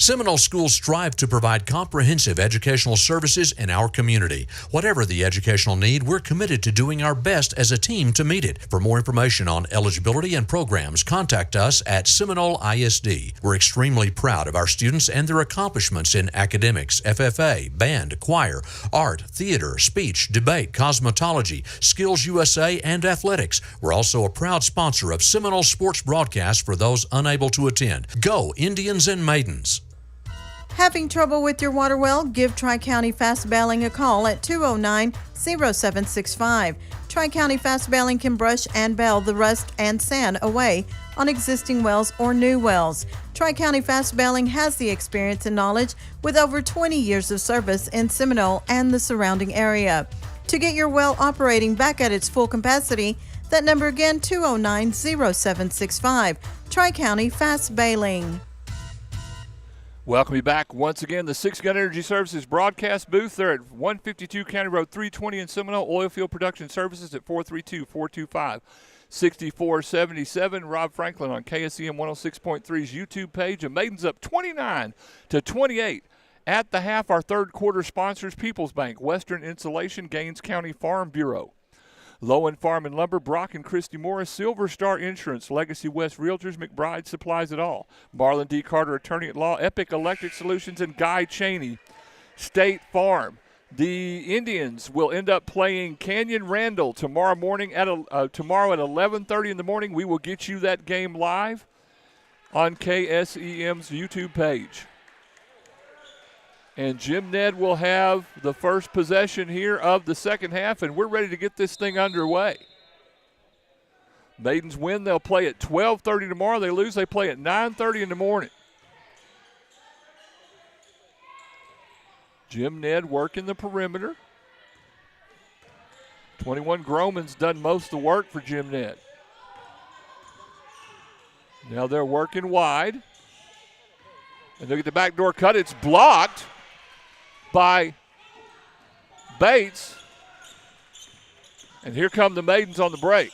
Seminole schools strive to provide comprehensive educational services in our community. Whatever the educational need, we're committed to doing our best as a team to meet it. For more information on eligibility and programs, contact us at Seminole ISD. We're extremely proud of our students and their accomplishments in academics, FFA, band, choir, art, theater, speech, debate, cosmetology, Skills USA, and athletics. We're also a proud sponsor of Seminole sports broadcasts for those unable to attend. Go Indians and Maidens! Having trouble with your water well? Give Tri-County Fast Bailing a call at 209-0765. Tri-County Fast Bailing can brush and bail the rust and sand away on existing wells or new wells. Tri-County Fast Bailing has the experience and knowledge with over 20 years of service in Seminole and the surrounding area. To get your well operating back at its full capacity, that number again, 209-0765. Tri-County Fast Bailing. Welcome you back once again. The Six Gun Energy Services broadcast booth. They're at 152 County Road 320 in Seminole. Oilfield Production Services at 432-425-6477. Rob Franklin on KSEM 106.3's YouTube page. And Maidens up 29-28 at the half. Our third quarter sponsors: People's Bank, Western Insulation, Gaines County Farm Bureau, Lowen Farm and Lumber, Brock and Christy Morris, Silver Star Insurance, Legacy West Realtors, McBride Supplies It All, Marlon D. Carter, Attorney at Law, Epic Electric Solutions, and Guy Cheney, State Farm. The Indians will end up playing Canyon Randall tomorrow morning tomorrow at 11:30 in the morning. We will get you that game live on KSEM's YouTube page. And Jim Ned will have the first possession here of the second half, and we're ready to get this thing underway. Maidens win, they'll play at 12:30 tomorrow. They lose, they play at 9:30 in the morning. Jim Ned working the perimeter. 21 Groman's done most of the work for Jim Ned. Now they're working wide. And look at the backdoor cut. It's blocked by Bates. And here come the Maidens on the break.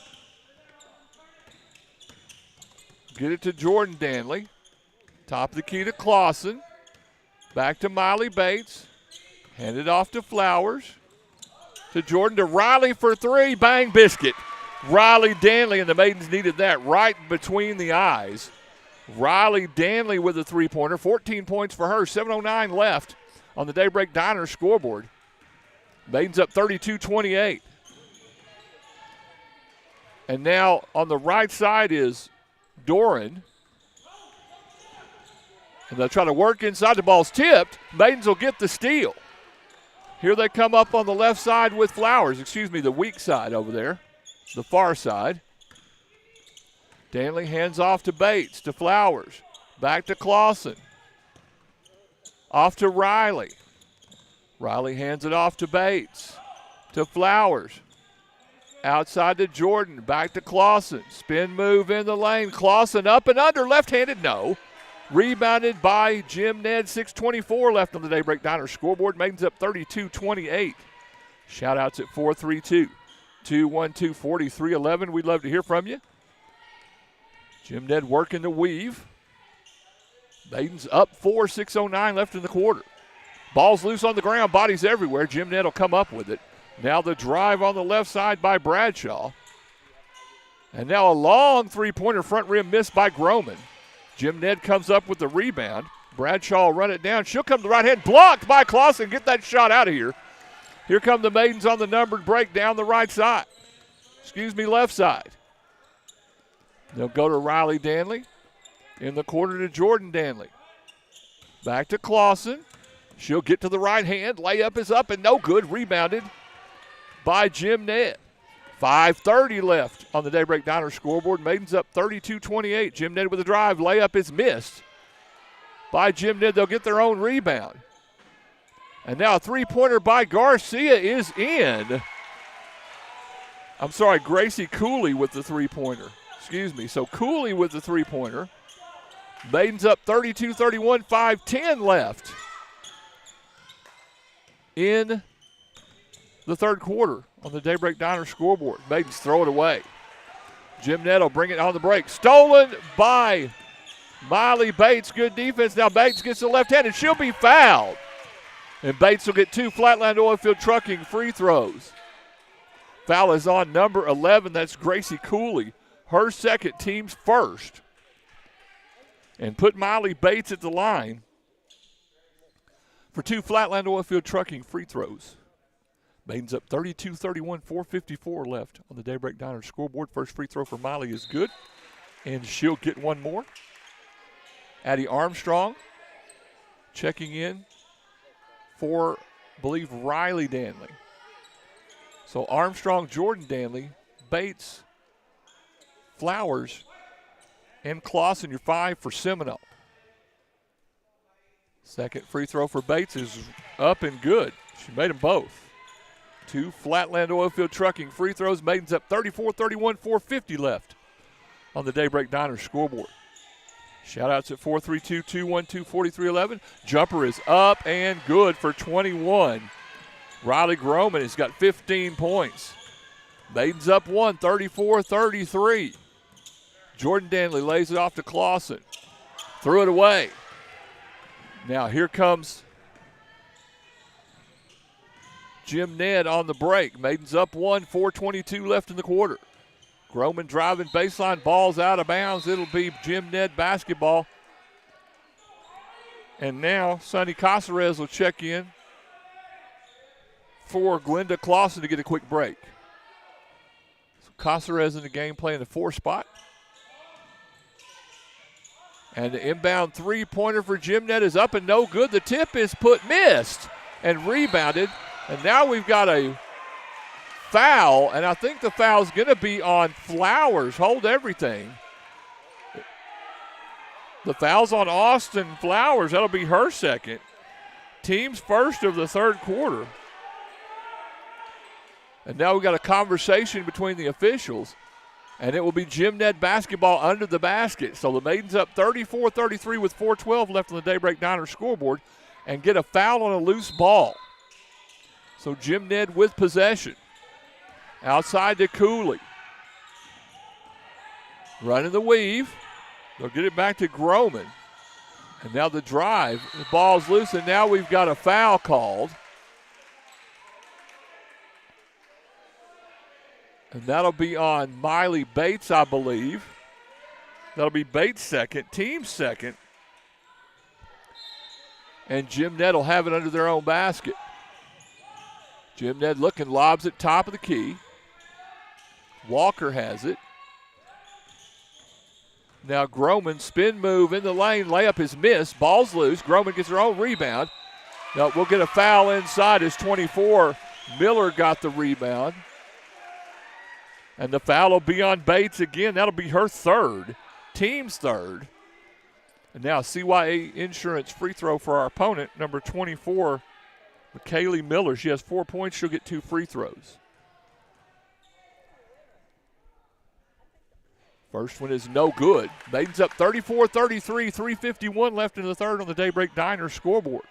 Get it to Jordan Danley. Top of the key to Clausen. Back to Miley Bates. Hand it off to Flowers. To Jordan, to Riley for three. Bang, biscuit. Riley Danley, and the Maidens needed that right between the eyes. Riley Danley with a three-pointer. 14 points for her. 7:09 left on the Daybreak Diner scoreboard. Maidens up 32-28. And now on the right side is Doran. And they'll try to work inside. The ball's tipped. Maidens will get the steal. Here they come up on the left side with Flowers. The weak side over there. The far side. Danley hands off to Bates, to Flowers. Back to Clausen. Off to Riley. Riley hands it off to Bates. To Flowers. Outside to Jordan. Back to Clausen. Spin move in the lane. Clausen up and under. Left-handed, no. Rebounded by Jim Ned. 6:24 left on the Daybreak Diner scoreboard. Maidens up 32-28. Shout-outs at 432-212-4311. We'd love to hear from you. Jim Ned working the weave. Maidens up 4, 6:09 left in the quarter. Ball's loose on the ground, bodies everywhere. Jim Ned will come up with it. Now the drive on the left side by Bradshaw. And now a long three-pointer front rim missed by Groman. Jim Ned comes up with the rebound. Bradshaw will run it down. She'll come to the right hand. Blocked by Clausen. Get that shot out of here. Here come the Maidens on the numbered break down the right side. Left side. They'll go to Riley Danley. In the corner to Jordan Danley. Back to Clausen. She'll get to the right hand. Layup is up and no good. Rebounded by Jim Ned. 5:30 left on the Daybreak Diner scoreboard. Maidens up 32-28. Jim Ned with a drive. Layup is missed by Jim Ned. They'll get their own rebound. And now a three-pointer by Garcia is in. Gracie Cooley with the three-pointer. So Cooley with the three-pointer. Maidens up 32-31, 5:10 left in the third quarter on the Daybreak Diner scoreboard. Maidens throw it away. Jim Ned will bring it on the break. Stolen by Miley Bates, good defense. Now Bates gets the left hand, and she'll be fouled. And Bates will get 2 Flatland Oilfield Trucking free throws. Foul is on number 11. That's Gracie Cooley. Her second, team's first. And put Miley Bates at the line for 2 Flatland Oilfield Trucking free throws. Maidens up 32-31, 4:54 left on the Daybreak Diner scoreboard. First free throw for Miley is good, and she'll get one more. Addie Armstrong checking in for, I believe, Riley Danley. So Armstrong, Jordan Danley, Bates, Flowers, and Clausen, your 5 for Seminole. Second free throw for Bates is up and good. She made them both. 2 Flatland Oilfield Trucking free throws. Maidens up 34-31, 4:50 left on the Daybreak Diner scoreboard. Shout-outs at 432-212-4311. Jumper is up and good for 21. Riley Groman has got 15 points. Maidens up 1, 34-33. Jordan Danley lays it off to Clausen. Threw it away. Now here comes Jim Ned on the break. Maidens up 1, 4:22 left in the quarter. Groman driving baseline, ball's out of bounds. It'll be Jim Ned basketball. And now Sonny Caceres will check in for Glenda Clausen to get a quick break. So Caceres in the game playing the 4 spot. And the inbound three-pointer for Jim Ned is up and no good. The tip is missed and rebounded. And now we've got a foul, and I think the foul's going to be on Flowers. Hold everything. The foul's on Austin Flowers. That'll be her second. Team's first of the third quarter. And now we've got a conversation between the officials, and it will be Jim Ned basketball under the basket. So the Maidens up 34-33 with 4:12 left on the Daybreak Diner scoreboard and get a foul on a loose ball. So Jim Ned with possession. Outside to Cooley. Running the weave. They'll get it back to Groman. And now the drive. The ball's loose, and now we've got a foul called. And that'll be on Miley Bates, I believe. That'll be Bates' second, team's second. And Jim Ned will have it under their own basket. Jim Ned looking, lobs it top of the key. Walker has it. Now Groman, spin move in the lane, layup is missed. Ball's loose. Groman gets her own rebound. Now we'll get a foul inside as 24. Miller got the rebound. And the foul will be on Bates again. That'll be her third, team's third. And now CYA Insurance free throw for our opponent, number 24, McKaylee Miller. She has 4 points. She'll get 2 free throws. First one is no good. Maidens up 34-33, 3:51 left in the third on the Daybreak Diner scoreboard.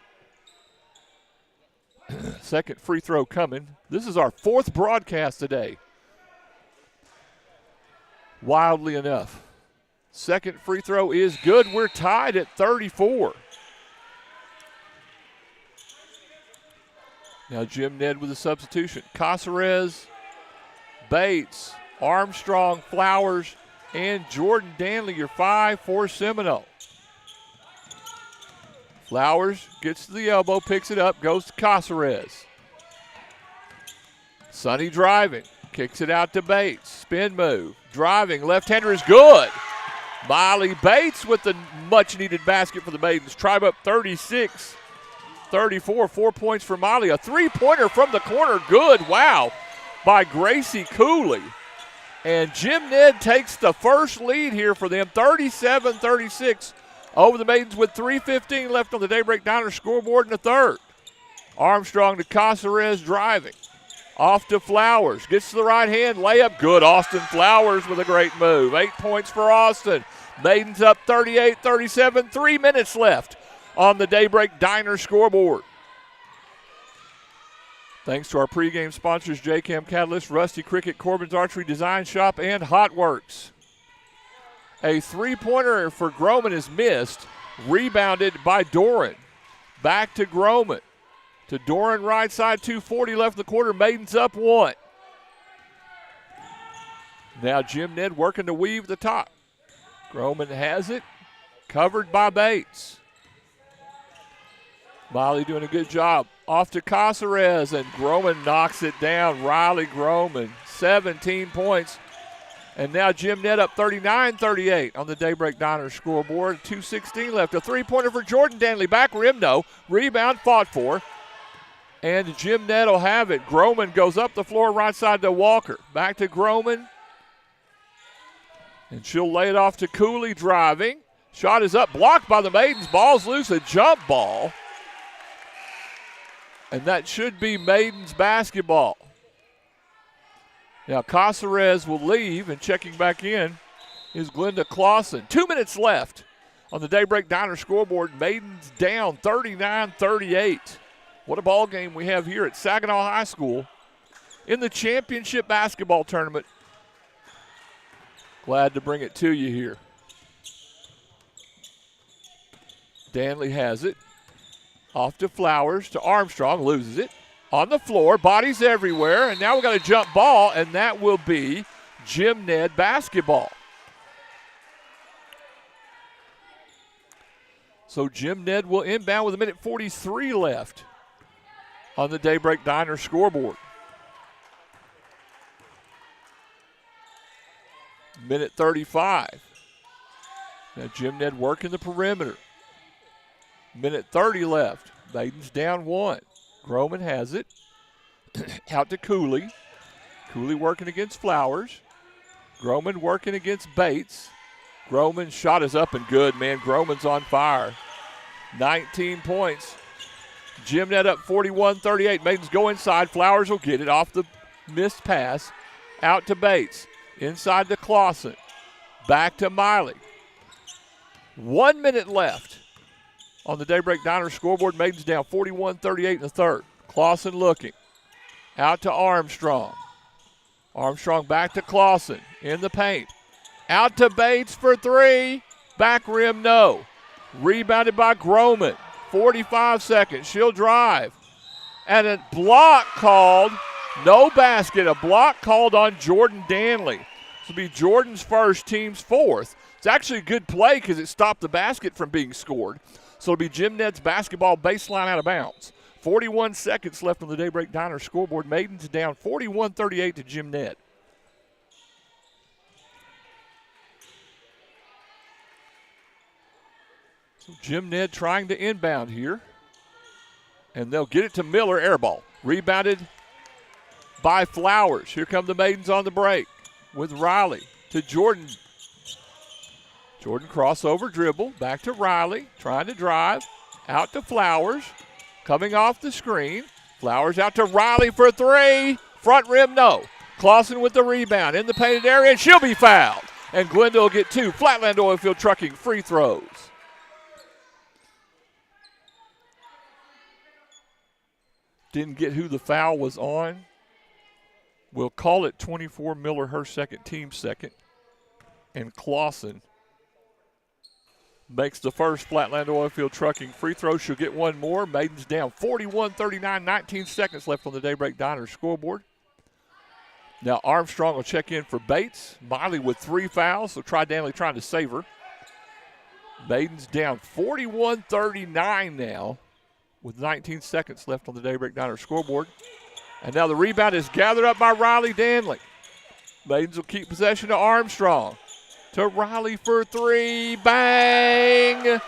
Second free throw coming. This is our 4th broadcast today. Wildly enough. Second free throw is good. We're tied at 34. Now Jim Ned with a substitution. Caceres, Bates, Armstrong, Flowers, and Jordan Danley, your 5 for Seminole. Flowers gets to the elbow, picks it up, goes to Caceres. Sonny driving, kicks it out to Bates. Spin move, driving, left-hander is good. Miley Bates with the much-needed basket for the Maidens. Tribe up 36-34, 4 points for Miley. A three-pointer from the corner, good, wow, by Gracie Cooley. And Jim Ned takes the first lead here for them, 37-36 over the Maidens with 3:15 left on the Daybreak Diner scoreboard in the third. Armstrong to Caceres driving. Off to Flowers. Gets to the right hand. Layup good. Austin Flowers with a great move. 8 points for Austin. Maidens up 38-37. 3 minutes left on the Daybreak Diner scoreboard. Thanks to our pregame sponsors, JCAM Catalyst, Rusty Cricket, Corbin's Archery Design Shop, and Hot Works. A three-pointer for Groman is missed. Rebounded by Doran. Back to Groman. To Doran, right side, 2:40 left in the quarter. Maidens up 1. Now Jim Ned working to weave the top. Groman has it. Covered by Bates. Miley doing a good job. Off to Caceres, and Groman knocks it down. Riley Groman, 17 points. And now Jim Ned up 39-38 on the Daybreak Diner scoreboard. 2:16 left. A three-pointer for Jordan Danley. Back rim, no. Rebound fought for. And Jim Ned will have it. Groman goes up the floor right side to Walker. Back to Groman. And she'll lay it off to Cooley driving. Shot is up, blocked by the Maidens. Ball's loose, a jump ball. And that should be Maidens basketball. Now Caceres will leave, and checking back in is Glenda Clausen. 2 minutes left on the Daybreak Diner scoreboard. Maidens down 39-38. What a ball game we have here at Saginaw High School in the championship basketball tournament. Glad to bring it to you here. Danley has it. Off to Flowers, to Armstrong, loses it. On the floor, bodies everywhere, and now we've got a jump ball, and that will be Jim Ned basketball. So Jim Ned will inbound with 1:43 left on the Daybreak Diner scoreboard. 1:35. Now Jim Ned working the perimeter. 1:30 left. Maidens down 1. Groman has it. Out to Cooley. Cooley working against Flowers. Groman working against Bates. Groman's shot is up and good, man. Groman's on fire. 19 points. Jim Ned up 41-38. Maidens go inside. Flowers will get it off the missed pass. Out to Bates. Inside to Clausen. Back to Miley. 1 minute left on the Daybreak Diner scoreboard. Maidens down 41-38 in the third. Clausen looking. Out to Armstrong. Armstrong back to Clausen in the paint. Out to Bates for 3. Back rim, no. Rebounded by Groman. 45 seconds. She'll drive. And a block called. No basket. A block called on Jordan Danley. This will be Jordan's first, team's fourth. It's actually a good play because it stopped the basket from being scored. So it'll be Jim Ned's basketball baseline out of bounds. 41 seconds left on the Daybreak Diner scoreboard. Maidens down 41-38 to Jim Ned. So Jim Ned trying to inbound here. And they'll get it to Miller, air ball. Rebounded by Flowers. Here come the Maidens on the break with Riley to Jordan. Jordan crossover dribble. Back to Riley. Trying to drive. Out to Flowers. Coming off the screen. Flowers out to Riley for 3. Front rim, no. Clausen with the rebound in the painted area, and she'll be fouled. And Glenda will get 2. Flatland Oilfield Trucking free throws. Didn't get who the foul was on. We'll call it 24. Miller, her second, team second. And Clausen makes the first Flatland Oilfield Trucking free throw. She'll get one more. Maidens down 41-39, 19 seconds left on the Daybreak Diner scoreboard. Now Armstrong will check in for Bates. Miley with 3 fouls, so Danley trying to save her. Maidens down 41-39 now with 19 seconds left on the Daybreak Diner scoreboard. And now the rebound is gathered up by Riley Danley. Maidens will keep possession to Armstrong. To Riley for 3. Bang!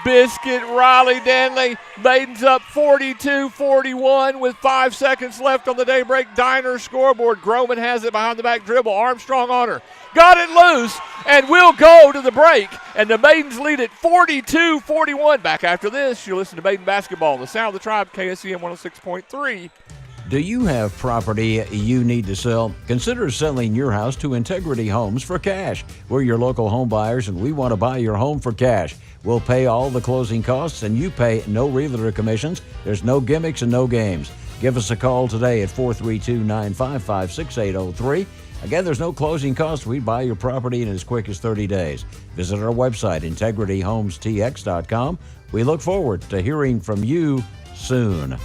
Biscuit, Riley Danley. Maidens up 42-41 with 5 seconds left on the Daybreak Diner scoreboard. Groman has it behind the back dribble. Armstrong on her. Got it loose, and we'll go to the break. And the Maidens lead at 42-41. Back after this, you listen to Maiden Basketball on the Sound of the Tribe, KSEM 106.3. Do you have property you need to sell? Consider selling your house to Integrity Homes for cash. We're your local home buyers, and we want to buy your home for cash. We'll pay all the closing costs, and you pay no realtor commissions. There's no gimmicks and no games. Give us a call today at 432-955-6803. Again, there's no closing cost. We buy your property in as quick as 30 days. Visit our website, integrityhomestx.com. We look forward to hearing from you soon.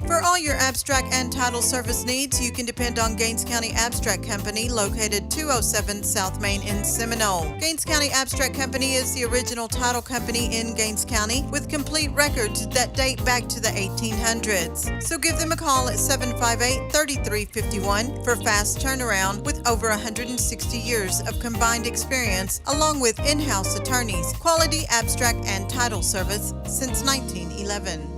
For all your abstract and title service needs, you can depend on Gaines County Abstract Company, located 207 South Main in Seminole. Gaines County Abstract Company is the original title company in Gaines County with complete records that date back to the 1800s. So give them a call at 758-3351 for fast turnaround with over 160 years of combined experience, along with in-house attorneys, quality abstract and title service since 1911.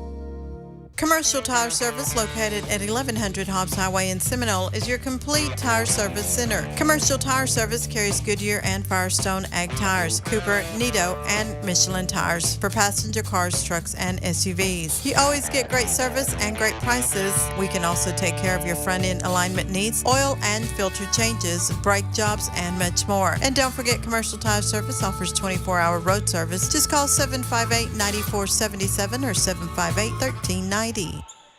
Commercial Tire Service, located at 1100 Hobbs Highway in Seminole, is your complete tire service center. Commercial Tire Service carries Goodyear and Firestone Ag tires, Cooper, Nito, and Michelin tires for passenger cars, trucks, and SUVs. You always get great service and great prices. We can also take care of your front-end alignment needs, oil and filter changes, brake jobs, and much more. And don't forget, Commercial Tire Service offers 24-hour road service. Just call 758-9477 or 758-1390.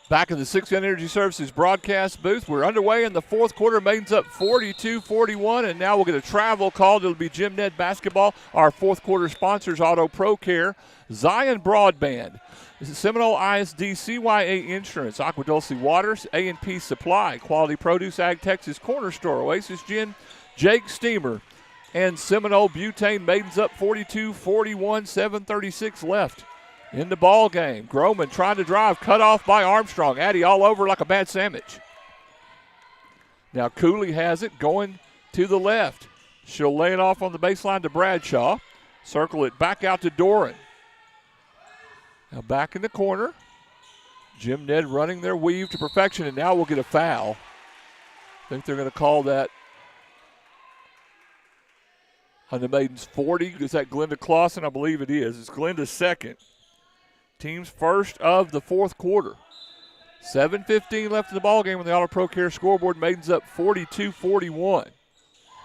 Back in the 6 Gun Energy Services broadcast booth, we're underway in the fourth quarter. Maidens up 42-41, and now we'll get a travel call. It'll be Jim Ned Basketball. Our fourth quarter sponsors, Auto Pro Care, Zion Broadband, Seminole ISD, CYA Insurance, Aqua Dulce Waters, A&P Supply, Quality Produce, Ag Texas Corner Store, Oasis Gin, Jake Steamer, and Seminole Butane. Maidens up 42-41, 7:36 left in the ball game. Groman trying to drive, cut off by Armstrong. Addy all over like a bad sandwich. Now Cooley has it going to the left. She'll lay it off on the baseline to Bradshaw. Circle it back out to Doran. Now back in the corner. Jim Ned running their weave to perfection, and now we'll get a foul. I think they're going to call that on the Maidens 40. Is that Glenda Clausen? I believe it is. It's Glenda's second. Team's first of the fourth quarter. 7:15 left in the ballgame on the Auto Pro Care scoreboard. Maidens up 42-41.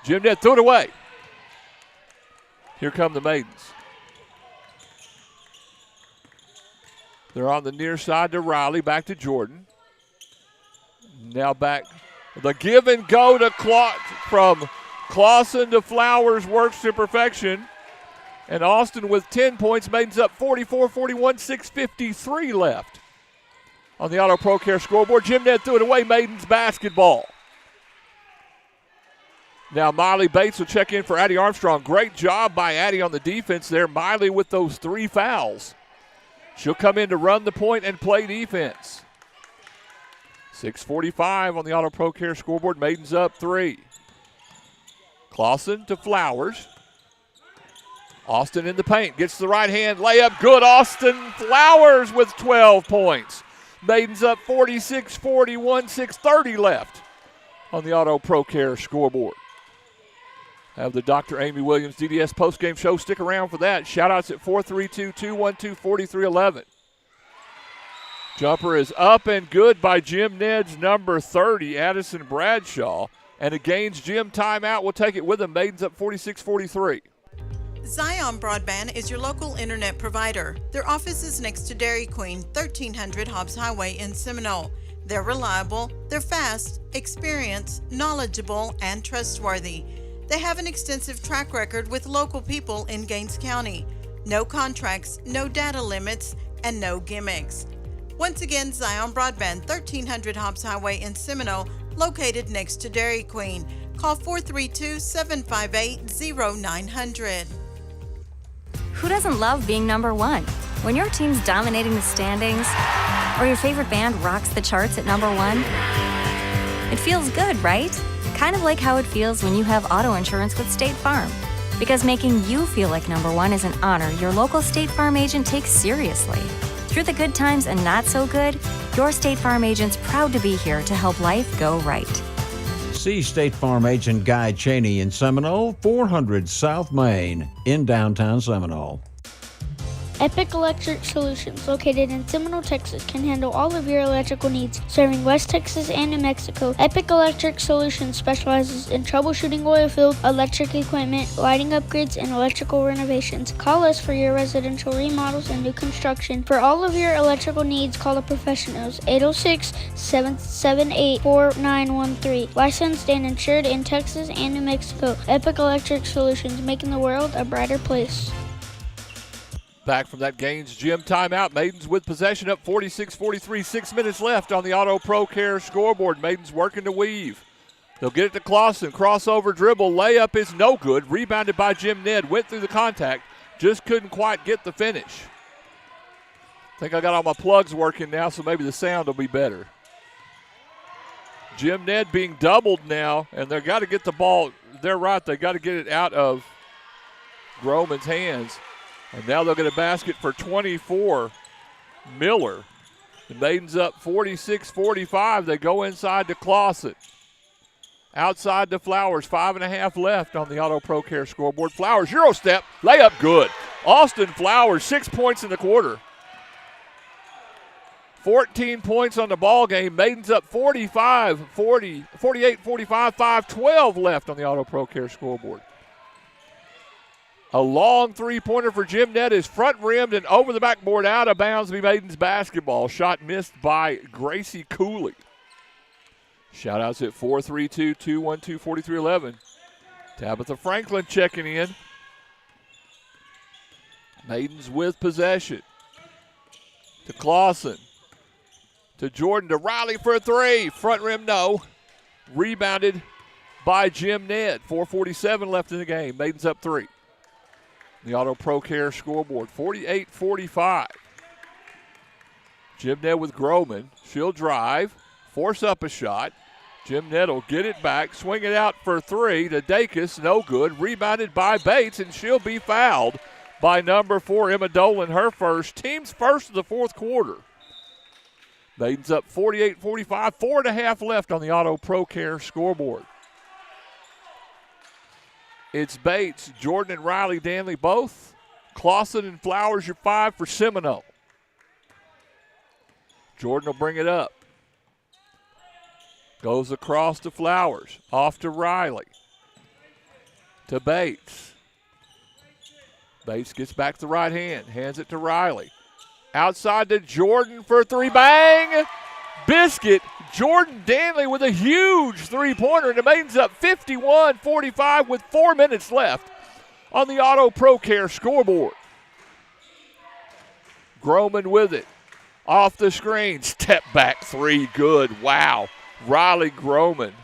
Jim Ned threw it away. Here come the Maidens. They're on the near side to Riley, back to Jordan. Now back. The give and go to from Clausen to Flowers works to perfection. And Austin with 10 points. Maidens up 44-41, 6:53 left on the Auto Pro Care scoreboard. Jim Ned threw it away. Maidens basketball. Now Miley Bates will check in for Addie Armstrong. Great job by Addie on the defense there. Miley with those 3 fouls. She'll come in to run the point and play defense. 6:45 on the Auto Pro Care scoreboard. Maidens up 3. Clausen to Flowers. Austin in the paint, gets the right hand layup, good. Austin Flowers with 12 points. Maidens up 46-41, 6:30 left on the Auto Pro Care scoreboard. Have the Dr. Amy Williams DDS postgame show. Stick around for that. Shoutouts at 432-212-4311. Jumper is up and good by Jim Ned's number 30, Addison Bradshaw. And a Gaines Gym timeout. We'll take it with them. Maidens up 46-43. Zion Broadband is your local internet provider. Their office is next to Dairy Queen, 1300 Hobbs Highway in Seminole. They're reliable, they're fast, experienced, knowledgeable, and trustworthy. They have an extensive track record with local people in Gaines County. No contracts, no data limits, and no gimmicks. Once again, Zion Broadband, 1300 Hobbs Highway in Seminole, located next to Dairy Queen. Call 432-758-0900. Who doesn't love being number one? When your team's dominating the standings, or your favorite band rocks the charts at number one, it feels good, right? Kind of like how it feels when you have auto insurance with State Farm. Because making you feel like number one is an honor your local State Farm agent takes seriously. Through the good times and not so good, your State Farm agent's proud to be here to help life go right. See State Farm agent Guy Cheney in Seminole, 400 South Main in downtown Seminole. Epic Electric Solutions, located in Seminole, Texas, can handle all of your electrical needs, serving West Texas and New Mexico. Epic Electric Solutions specializes in troubleshooting oil-filled electric equipment, lighting upgrades, and electrical renovations. Call us for your residential remodels and new construction. For all of your electrical needs, call the professionals. 806-778-4913. Licensed and insured in Texas and New Mexico. Epic Electric Solutions, making the world a brighter place. Back from that Gaines Gym timeout. Maidens with possession up 46-43. 6 minutes left on the Auto Pro Care scoreboard. Maidens working to weave. They'll get it to Clausen. Crossover dribble. Layup is no good. Rebounded by Jim Ned. Went through the contact. Just couldn't quite get the finish. I think I got all my plugs working now, so maybe the sound will be better. Jim Ned being doubled now, and they've got to get the ball. They're right. They've got to get it out of Groman's hands. And now they'll get a basket for 24, Miller. The Maidens up 46-45. They go inside to Clausen. Outside to Flowers. 5.5 left on the Auto Pro Care scoreboard. Flowers, Euro step, layup good. Austin Flowers, 6 points in the quarter. 14 points on the ball game. Maidens up 48-45, 5-12 left on the Auto Pro Care scoreboard. A long three-pointer for Jim Ned is front-rimmed and over the backboard, out of bounds. Be Maidens basketball. Shot missed by Gracie Cooley. Shout-outs at 432-212-4311. Tabitha Franklin checking in. Maidens with possession. To Clausen. To Jordan. To Riley for a three. Front rim, no. Rebounded by Jim Ned. 4:47 left in the game. Maidens up 3. The Auto Pro Care scoreboard, 48-45. Jim Ned with Groman. She'll drive, force up a shot. Jim Ned will get it back, swing it out for 3 to Dacus, no good. Rebounded by Bates, and she'll be fouled by number 4, Emma Dolan, her first. Team's first of the fourth quarter. Maidens up 48-45, 4.5 left on the Auto Pro Care scoreboard. It's Bates, Jordan, and Riley Danley both. Clausen and Flowers, your 5 for Seminole. Jordan will bring it up. Goes across to Flowers. Off to Riley. To Bates. Bates gets back to the right hand. Hands it to Riley. Outside to Jordan for 3. Bang! Biscuit. Jordan Danley with a huge three-pointer, and the Maidens up 51-45 with 4 minutes left on the Auto Pro Care scoreboard. Groman with it. Off the screen. Step back 3. Good. Wow. Riley Groman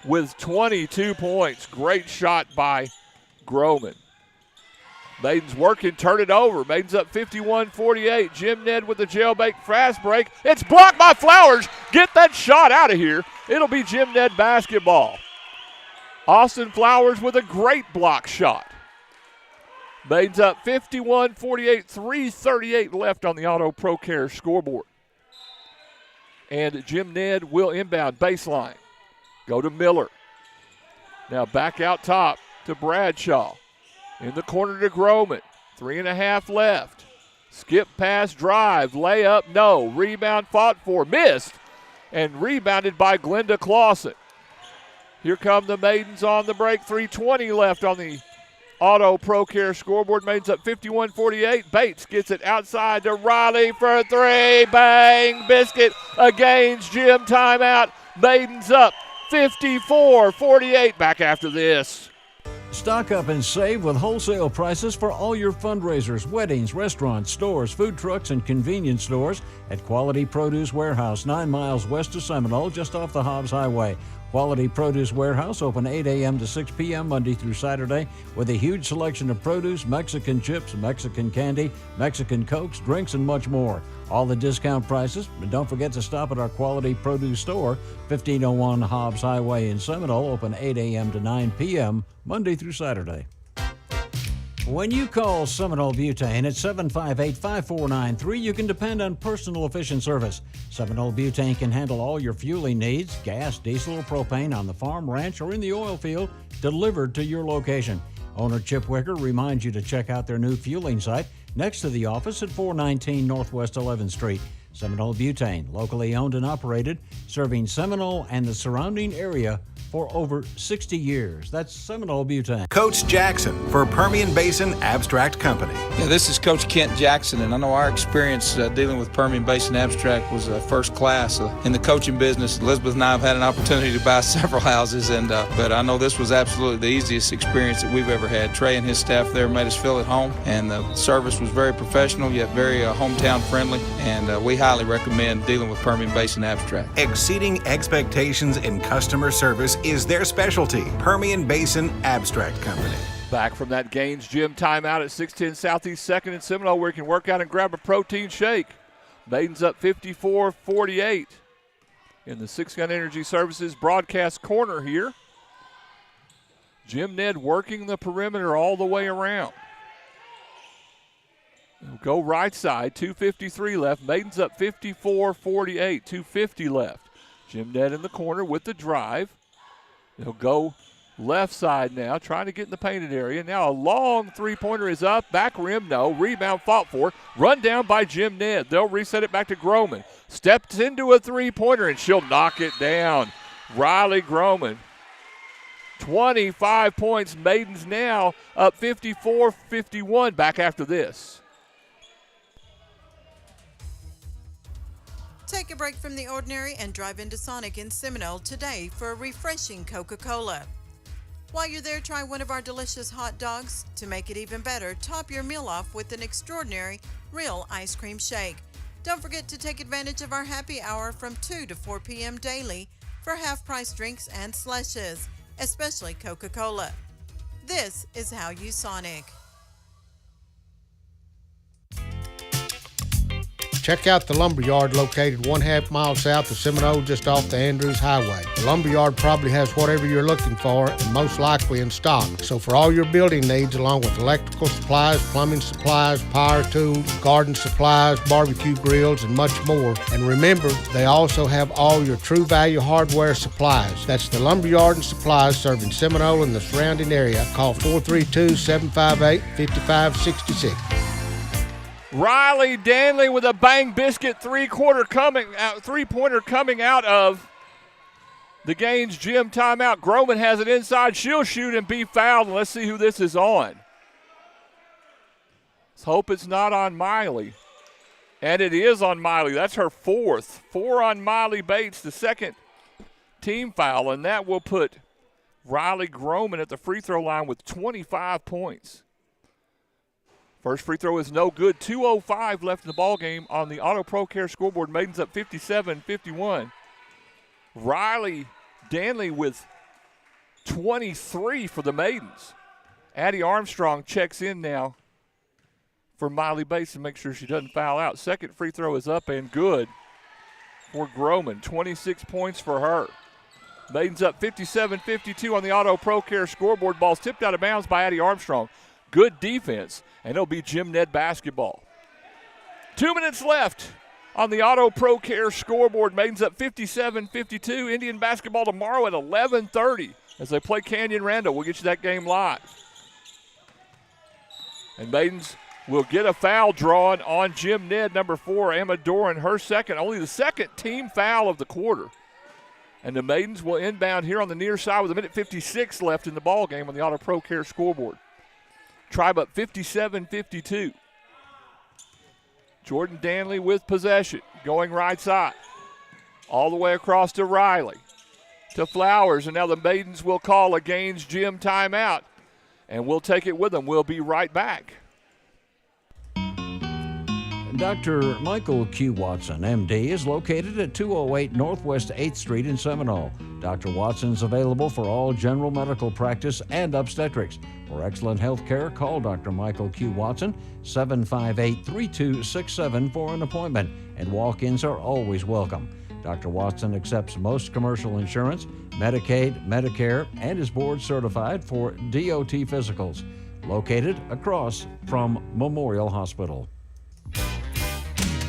with 22 points. Great shot by Groman. Maidens working, turn it over. Maidens up 51-48. Jim Ned with the jailbait fast break. It's blocked by Flowers. Get that shot out of here. It'll be Jim Ned basketball. Austin Flowers with a great block shot. Maidens up 51-48, 3:38 left on the Auto Pro Care scoreboard. And Jim Ned will inbound baseline. Go to Miller. Now back out top to Bradshaw. In the corner to Groman. 3.5 left. Skip pass, drive, layup, no. Rebound fought for, missed, and rebounded by Glenda Clausen. Here come the Maidens on the break. 3:20 left on the Auto Pro Care scoreboard. Maidens up 51-48. Bates gets it outside to Riley for a 3. Bang! Biscuit against Jim. Timeout. Maidens up 54-48. Back after this. Stock up and save with wholesale prices for all your fundraisers, weddings, restaurants, stores, food trucks, and convenience stores at Quality Produce Warehouse, 9 miles west of Seminole, just off the Hobbs Highway. Quality Produce Warehouse open 8 a.m. to 6 p.m. Monday through Saturday with a huge selection of produce, Mexican chips, Mexican candy, Mexican Cokes, drinks, and much more. All the discount prices. And don't forget to stop at our Quality Produce store, 1501 Hobbs Highway in Seminole, open 8 a.m. to 9 p.m. Monday through Saturday. When you call Seminole Butane at 758-5493, you can depend on personal efficient service. Seminole Butane can handle all your fueling needs, gas, diesel, or propane on the farm, ranch, or in the oil field, delivered to your location. Owner Chip Wicker reminds you to check out their new fueling site, next to the office at 419 Northwest 11th Street. Seminole Butane, locally owned and operated, serving Seminole and the surrounding area for over 60 years. That's Seminole Butane. Coach Jackson for Permian Basin Abstract Company. Yeah, this is Coach Kent Jackson, and I know our experience dealing with Permian Basin Abstract was first class. In the coaching business, Elizabeth and I have had an opportunity to buy several houses, but I know this was absolutely the easiest experience that we've ever had. Trey and his staff there made us feel at home, and the service was very professional, yet very hometown friendly, and we highly recommend dealing with Permian Basin Abstract. Exceeding expectations in customer service is their specialty. Permian Basin Abstract Company. Back from that Gaines Gym timeout at 610 Southeast 2nd in Seminole, where you can work out and grab a protein shake. Maidens up 54-48 in the Six Gun Energy Services broadcast corner here. Jim Ned working the perimeter all the way around. They'll go right side, 2:53 left. Maidens up 54-48, 2:50 left. Jim Ned in the corner with the drive. They'll go left side now, trying to get in the painted area. Now a long three-pointer is up. Back rim, no. Rebound fought for. Run down by Jim Ned. They'll reset it back to Groman. Steps into a three-pointer, and she'll knock it down. Riley Groman. 25 points. Maidens now up 54-51 back after this. Take a break from the ordinary and drive into Sonic in Seminole today for a refreshing Coca-Cola. While you're there, try one of our delicious hot dogs. To make it even better, top your meal off with an extraordinary real ice cream shake. Don't forget to take advantage of our happy hour from 2 to 4 p.m. daily for half-price drinks and slushes, especially Coca-Cola. This is how you Sonic. Check out the Lumberyard located 1/2 mile south of Seminole, just off the Andrews Highway. The Lumberyard probably has whatever you're looking for and most likely in stock. So for all your building needs, along with electrical supplies, plumbing supplies, power tools, garden supplies, barbecue grills, and much more. And remember, they also have all your True Value hardware supplies. That's the Lumberyard and Supplies serving Seminole and the surrounding area. Call 432-758-5566. Riley Danley with a bang biscuit three-pointer coming out of the Gaines Gym timeout. Groman has it inside. She'll shoot and be fouled. Let's see who this is on. Let's hope it's not on Miley. And it is on Miley. That's her fourth. 4 on Miley Bates, the second team foul, and that will put Riley Groman at the free throw line with 25 points. First free throw is no good. 2:05 left in the ball game on the Auto Pro Care scoreboard. Maidens up 57-51. Riley Danley with 23 for the Maidens. Addie Armstrong checks in now for Miley Bates to make sure she doesn't foul out. Second free throw is up and good for Groman. 26 points for her. Maidens up 57-52 on the Auto Pro Care scoreboard. Ball's tipped out of bounds by Addie Armstrong. Good defense, and it'll be Jim Ned basketball. 2 minutes left on the Auto Pro Care scoreboard. Maidens up 57-52. Indian basketball tomorrow at 11:30 as they play Canyon Randall. We'll get you that game live. And Maidens will get a foul drawn on Jim Ned, number 4, Emma Doran, her second. Only the second team foul of the quarter. And the Maidens will inbound here on the near side with 1:56 left in the ball game on the Auto Pro Care scoreboard. Tribe up 57-52. Jordan Danley with possession, going right side. All the way across to Riley, to Flowers, and now the Maidens will call a Gaines Gym timeout, and we'll take it with them. We'll be right back. Dr. Michael Q. Watson, M.D., is located at 208 Northwest 8th Street in Seminole. Dr. Watson's available for all general medical practice and obstetrics. For excellent health care, call Dr. Michael Q. Watson, 758-3267 for an appointment, and walk-ins are always welcome. Dr. Watson accepts most commercial insurance, Medicaid, Medicare, and is board certified for DOT physicals. Located across from Memorial Hospital.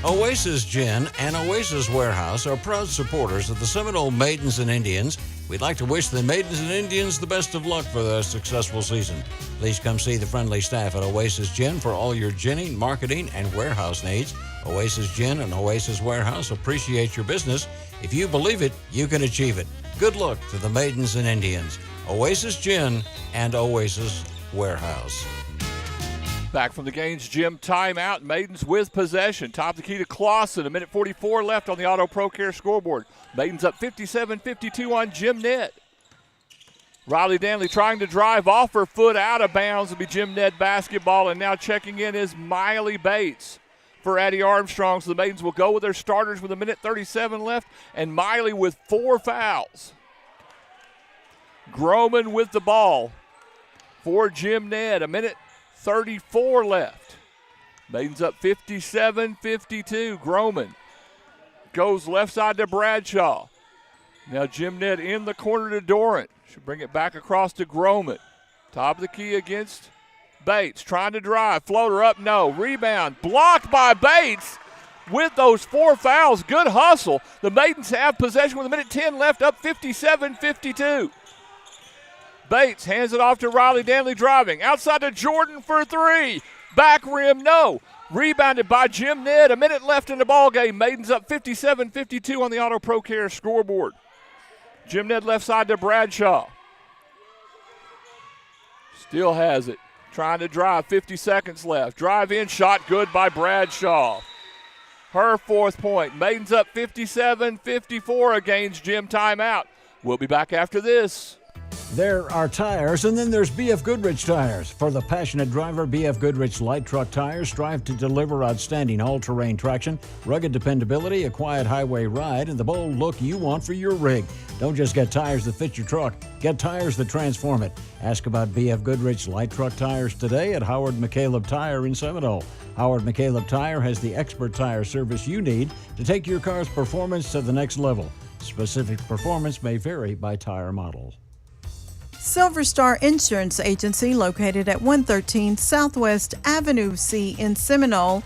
Oasis Gin and Oasis Warehouse are proud supporters of the Seminole Maidens and Indians. We'd like to wish the Maidens and Indians the best of luck for their successful season. Please come see the friendly staff at Oasis Gin for all your ginning, marketing, and warehouse needs. Oasis Gin and Oasis Warehouse appreciate your business. If you believe it, you can achieve it. Good luck to the Maidens and Indians. Oasis Gin and Oasis Warehouse. Back from the Gaines Gym timeout, Maidens with possession. Top of the key to Clausen. 1:44 left on the Auto Pro Care scoreboard. Maidens up 57-52 on Jim Ned. Riley Danley trying to drive off her foot out of bounds. Will be Jim Ned basketball, and now checking in is Miley Bates for Addie Armstrong. So the Maidens will go with their starters with 1:37 left, and Miley with 4 fouls. Groman with the ball for Jim Ned. 1:34 left. Maidens up 57-52. Groman goes left side to Bradshaw. Now Jim Ned in the corner to Dorrant. Should bring it back across to Groman. Top of the key against Bates. Trying to drive. Floater up, no. Rebound. Blocked by Bates with those 4 fouls. Good hustle. The Maidens have possession with 1:10 left, up 57-52. Bates hands it off to Riley Danley driving. Outside to Jordan for 3. Back rim, no. Rebounded by Jim Ned. 1 minute left in the ball game. Maidens up 57-52 on the Auto Pro Care scoreboard. Jim Ned left side to Bradshaw. Still has it. Trying to drive. 50 seconds left. Drive in. Shot good by Bradshaw. Her 4th point. Maidens up 57-54 against Jim timeout. We'll be back after this. There are tires, and then there's B.F. Goodrich tires. For the passionate driver, B.F. Goodrich light truck tires strive to deliver outstanding all-terrain traction, rugged dependability, a quiet highway ride, and the bold look you want for your rig. Don't just get tires that fit your truck. Get tires that transform it. Ask about B.F. Goodrich light truck tires today at Howard McCaleb Tire in Seminole. Howard McCaleb Tire has the expert tire service you need to take your car's performance to the next level. Specific performance may vary by tire model. Silver Star Insurance Agency, located at 113 Southwest Avenue C in Seminole,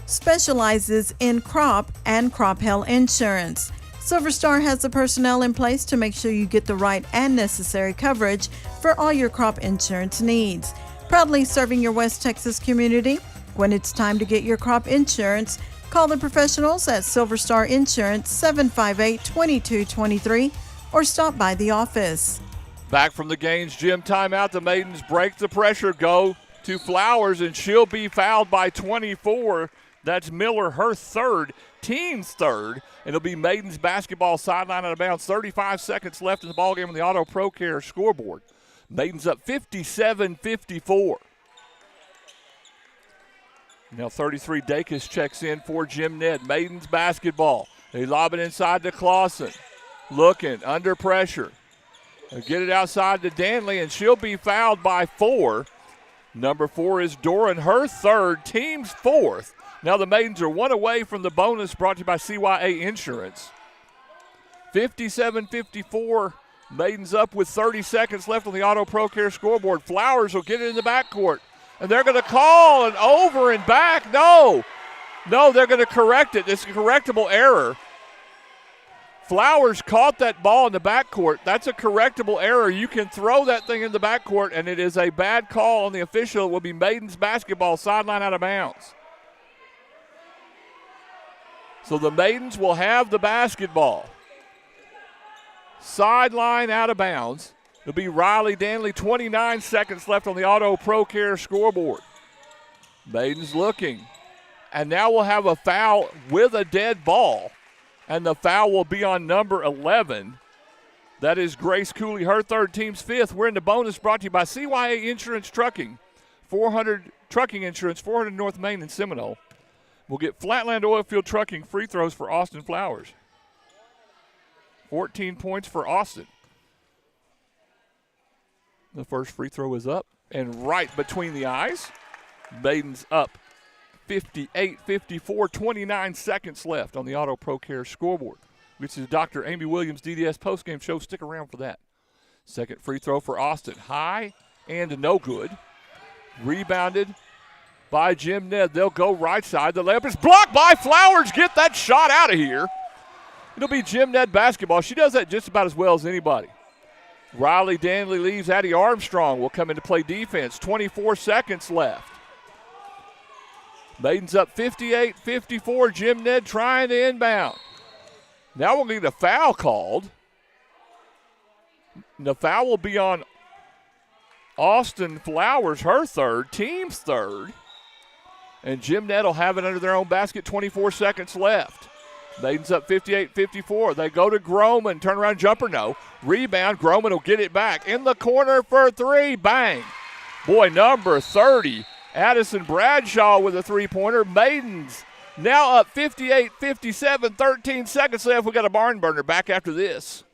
specializes in crop and crop hail insurance. Silver Star has the personnel in place to make sure you get the right and necessary coverage for all your crop insurance needs. Proudly serving your West Texas community. When it's time to get your crop insurance, call the professionals at Silver Star Insurance 758-2223 or stop by the office. Back from the Gaines Gym timeout, the Maidens break the pressure, go to Flowers, and she'll be fouled by 24. That's Miller, her 3rd, team's 3rd. And it'll be Maidens basketball sideline out of bounds. 35 seconds left in the ballgame on the Auto Pro Care scoreboard. Maidens up 57-54. Now 33, Dacus checks in for Jim Ned. Maidens basketball. They lob it inside to Clausen. Looking, under pressure. They'll get it outside to Danley, and she'll be fouled by 4. Number 4 is Doran, her 3rd, team's 4th. Now the Maidens are 1 away from the bonus, brought to you by CYA Insurance. 57-54, Maidens up with 30 seconds left on the Auto Pro Care scoreboard. Flowers will get it in the backcourt, and they're going to call an over and back. No, they're going to correct it. It's a correctable error. Flowers caught that ball in the backcourt. That's a correctable error. You can throw that thing in the backcourt, and it is a bad call on the official. It will be Maidens basketball, sideline out of bounds. So the Maidens will have the basketball. Sideline out of bounds. It'll be Riley Danley, 29 seconds left on the Auto Pro Care scoreboard. Maidens looking. And now we'll have a foul with a dead ball. And the foul will be on number 11. That is Grace Cooley, her 3rd, team's 5th. We're in the bonus, brought to you by CYA Insurance Trucking. 400 Trucking Insurance, 400 North Main in Seminole. We'll get Flatland Oilfield Trucking free throws for Austin Flowers. 14 points for Austin. The first free throw is up and right between the eyes. Maidens up 58-54, 29 seconds left on the Auto Pro Care scoreboard. This is Dr. Amy Williams' DDS postgame show. Stick around for that. Second free throw for Austin. High and no good. Rebounded by Jim Ned. They'll go right side. The layup is blocked by Flowers. Get that shot out of here. It'll be Jim Ned basketball. She does that just about as well as anybody. Riley Danley leaves. Addie Armstrong will come into play defense. 24 seconds left. Maidens up 58-54. Jim Ned trying to inbound. Now we'll get a foul called. The foul will be on Austin Flowers, her third, team's third. And Jim Ned will have it under their own basket, 24 seconds left. Maidens up 58-54. They go to Groman, turn around jumper, no. Rebound, Groman will get it back. In the corner for three, bang. Boy, number 30, Addison Bradshaw with a three-pointer. Maidens now up 58-57, 13 seconds left. We got a barn burner back after this.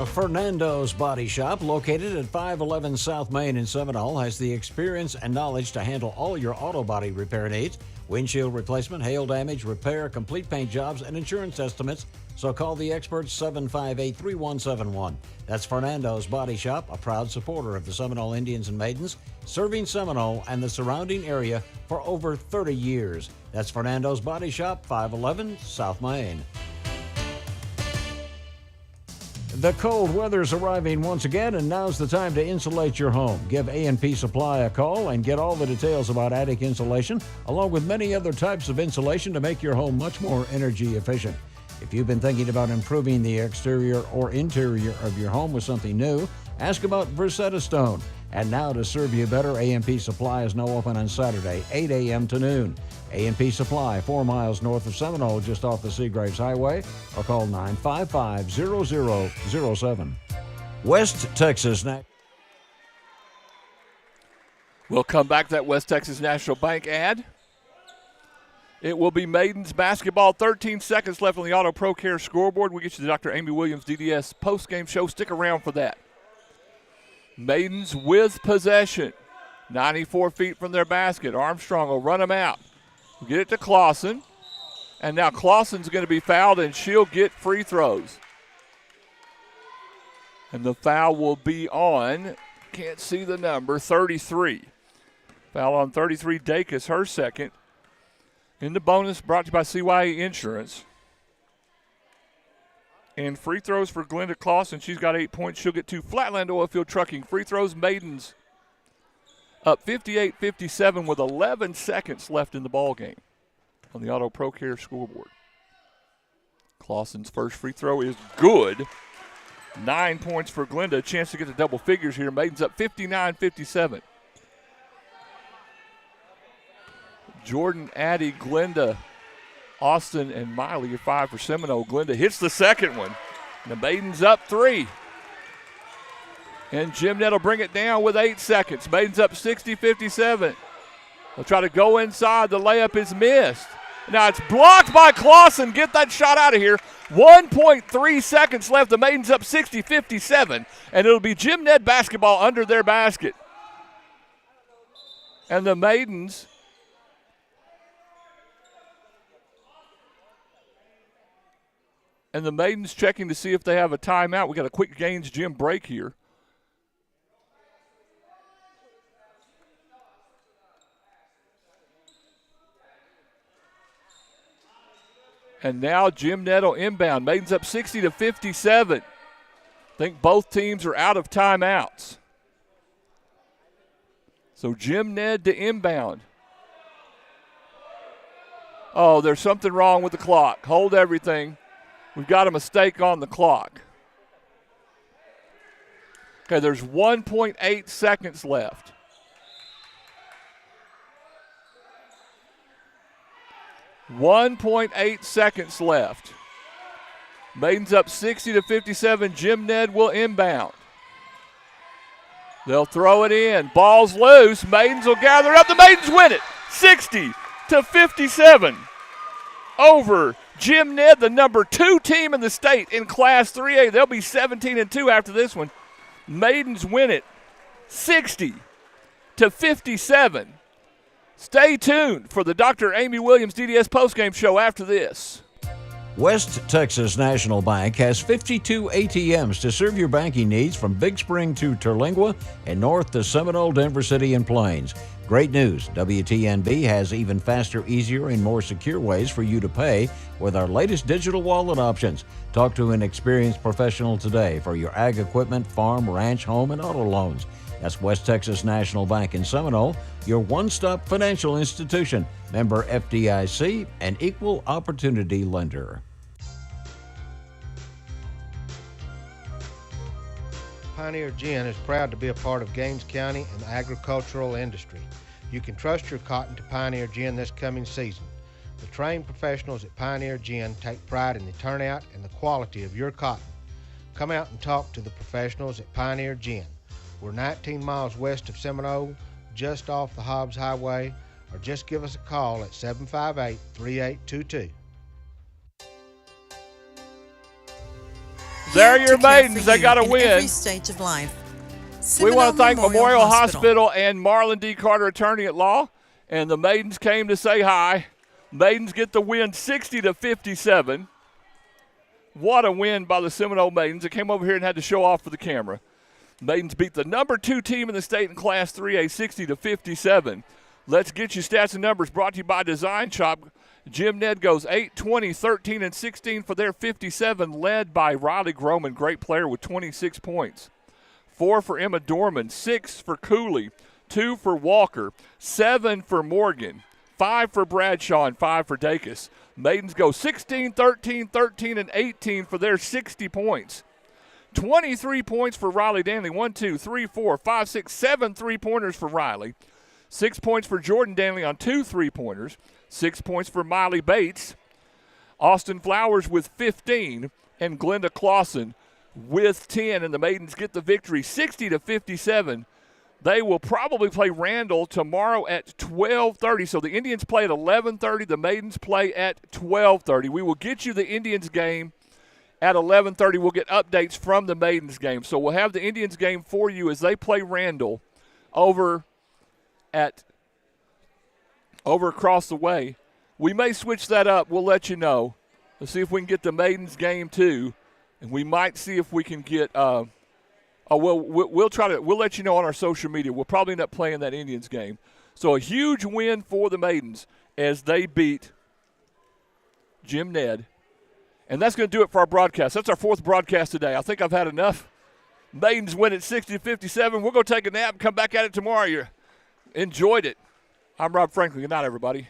Fernando's Body Shop, located at 511 South Main in Seminole, has the experience and knowledge to handle all your auto body repair needs. Windshield replacement, hail damage, repair, complete paint jobs, and insurance estimates. So call the experts 758-3171. That's Fernando's Body Shop, a proud supporter of the Seminole Indians and Maidens, serving Seminole and the surrounding area for over 30 years. That's Fernando's Body Shop, 511 South Main. The cold weather's arriving once again, and now's the time to insulate your home. Give A&P Supply a call and get all the details about attic insulation, along with many other types of insulation to make your home much more energy efficient. If you've been thinking about improving the exterior or interior of your home with something new, ask about Versetta Stone. And now, to serve you better, A&P Supply is now open on Saturday, 8 a.m. to noon. A&P Supply, 4 miles north of Seminole, just off the Seagraves Highway, or call 955-0007. West Texas. We'll come back to that West Texas National Bank ad. It will be Maidens basketball. 13 seconds left on the Auto Pro Care scoreboard. We'll get you the Dr. Amy Williams DDS postgame show. Stick around for that. Maidens with possession. 94 feet from their basket. Armstrong will run them out. We'll get it to Clausen. And now Clausen's going to be fouled, and she'll get free throws. And the foul will be on, can't see the number, 33. Foul on 33, Dacus, her second. In the bonus, brought to you by CYA Insurance. And free throws for Glenda Clausen. She's got 8 points. She'll get 2. Flatland Oilfield Trucking. Free throws, Maidens up 58-57 with 11 seconds left in the ball game on the Auto Pro Care scoreboard. Clausen's first free throw is good. 9 points for Glenda. A chance to get to double figures here. Maidens up 59-57. Jordan, Addie, Glenda, Austin, and Miley are 5 for Seminole. Glenda hits the second one. The Maidens up 3. And Jim Ned will bring it down with 8 seconds. Maidens up 60-57. They'll try to go inside. The layup is missed. Now it's blocked by Clausen. Get that shot out of here. 1.3 seconds left. The Maidens up 60-57. And it'll be Jim Ned basketball under their basket. And the Maidens checking to see if they have a timeout. We got a quick Gaines Gym break here. And now Jim Ned will inbound. Maidens up 60-57. I think both teams are out of timeouts. So Jim Ned to inbound. Oh, there's something wrong with the clock. Hold everything. We've got a mistake on the clock. Okay, there's 1.8 seconds left. .8 seconds left. Maidens up 60-57. Jim Ned will inbound. They'll throw it in. Ball's loose. Maidens will gather up. The Maidens win it. 60-57 over Jim Ned, the number 2 team in the state in Class 3A. They'll be 17-2 after this one. Maidens win it 60-57. Stay tuned for the Dr. Amy Williams DDS postgame show after this. West Texas National Bank has 52 ATMs to serve your banking needs from Big Spring to Terlingua and north to Seminole, Denver City, and Plains. Great news, WTNB has even faster, easier, and more secure ways for you to pay with our latest digital wallet options. Talk to an experienced professional today for your ag equipment, farm, ranch, home, and auto loans. That's West Texas National Bank in Seminole, your one-stop financial institution, member FDIC, and equal opportunity lender. Pioneer Gin is proud to be a part of Gaines County and the agricultural industry. You can trust your cotton to Pioneer Gin this coming season. The trained professionals at Pioneer Gin take pride in the turnout and the quality of your cotton. Come out and talk to the professionals at Pioneer Gin. We're 19 miles west of Seminole, just off the Hobbs Highway, or just give us a call at 758-3822. There are Here your to care Maidens. for They you got a in win. every stage of life. We want to thank Seminole Memorial Hospital and Marlon D. Carter, attorney at law, and the Maidens came to say hi. Maidens get the win 60-57. What a win by the Seminole Maidens. They came over here and had to show off for the camera. Maidens beat the number 2 team in the state in Class 3A 60-57. Let's get you stats and numbers brought to you by Design Shop. Jim Ned goes 8, 20, 13, and 16 for their 57, led by Riley Groman, great player with 26 points. 4 for Emma Dorman, 6 for Cooley, 2 for Walker, 7 for Morgan, 5 for Bradshaw, and 5 for Dacus. Maidens go 16, 13, 13, and 18 for their 60 points. 23 points for Riley Danley. 1, 2, 3, 4, 5, 6, 7 three-pointers for Riley. 6 points for Jordan Danley on 2 three-pointers. 6 points for Miley Bates. Austin Flowers with 15, and Glenda Clausen with 10, and the Maidens get the victory 60-57. They will probably play Randall tomorrow at 12:30. So the Indians play at 11:30. The Maidens play at 12:30. We will get you the Indians game at 11:30. We'll get updates from the Maidens game. So we'll have the Indians game for you as they play Randall over across the way. We may switch that up. We'll let you know. Let's see if we can get the Maidens game too, and we might see if we can get. We'll try to. We'll let you know on our social media. We'll probably end up playing that Indians game. So a huge win for the Maidens as they beat Jim Ned, and that's going to do it for our broadcast. That's our 4th broadcast today. I think I've had enough. Maidens win at 60-57. We're going to take a nap and come back at it tomorrow. You enjoyed it. I'm Rob Franklin. Good night, everybody.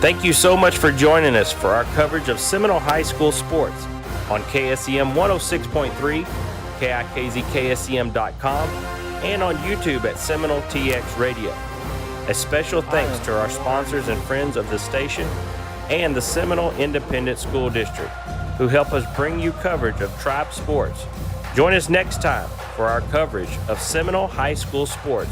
Thank you so much for joining us for our coverage of Seminole High School sports on KSEM 106.3, KIKZKSEM.com, and on YouTube at Seminole TX Radio. A special thanks to our sponsors and friends of the station and the Seminole Independent School District, who help us bring you coverage of Tribe sports. Join us next time for our coverage of Seminole High School sports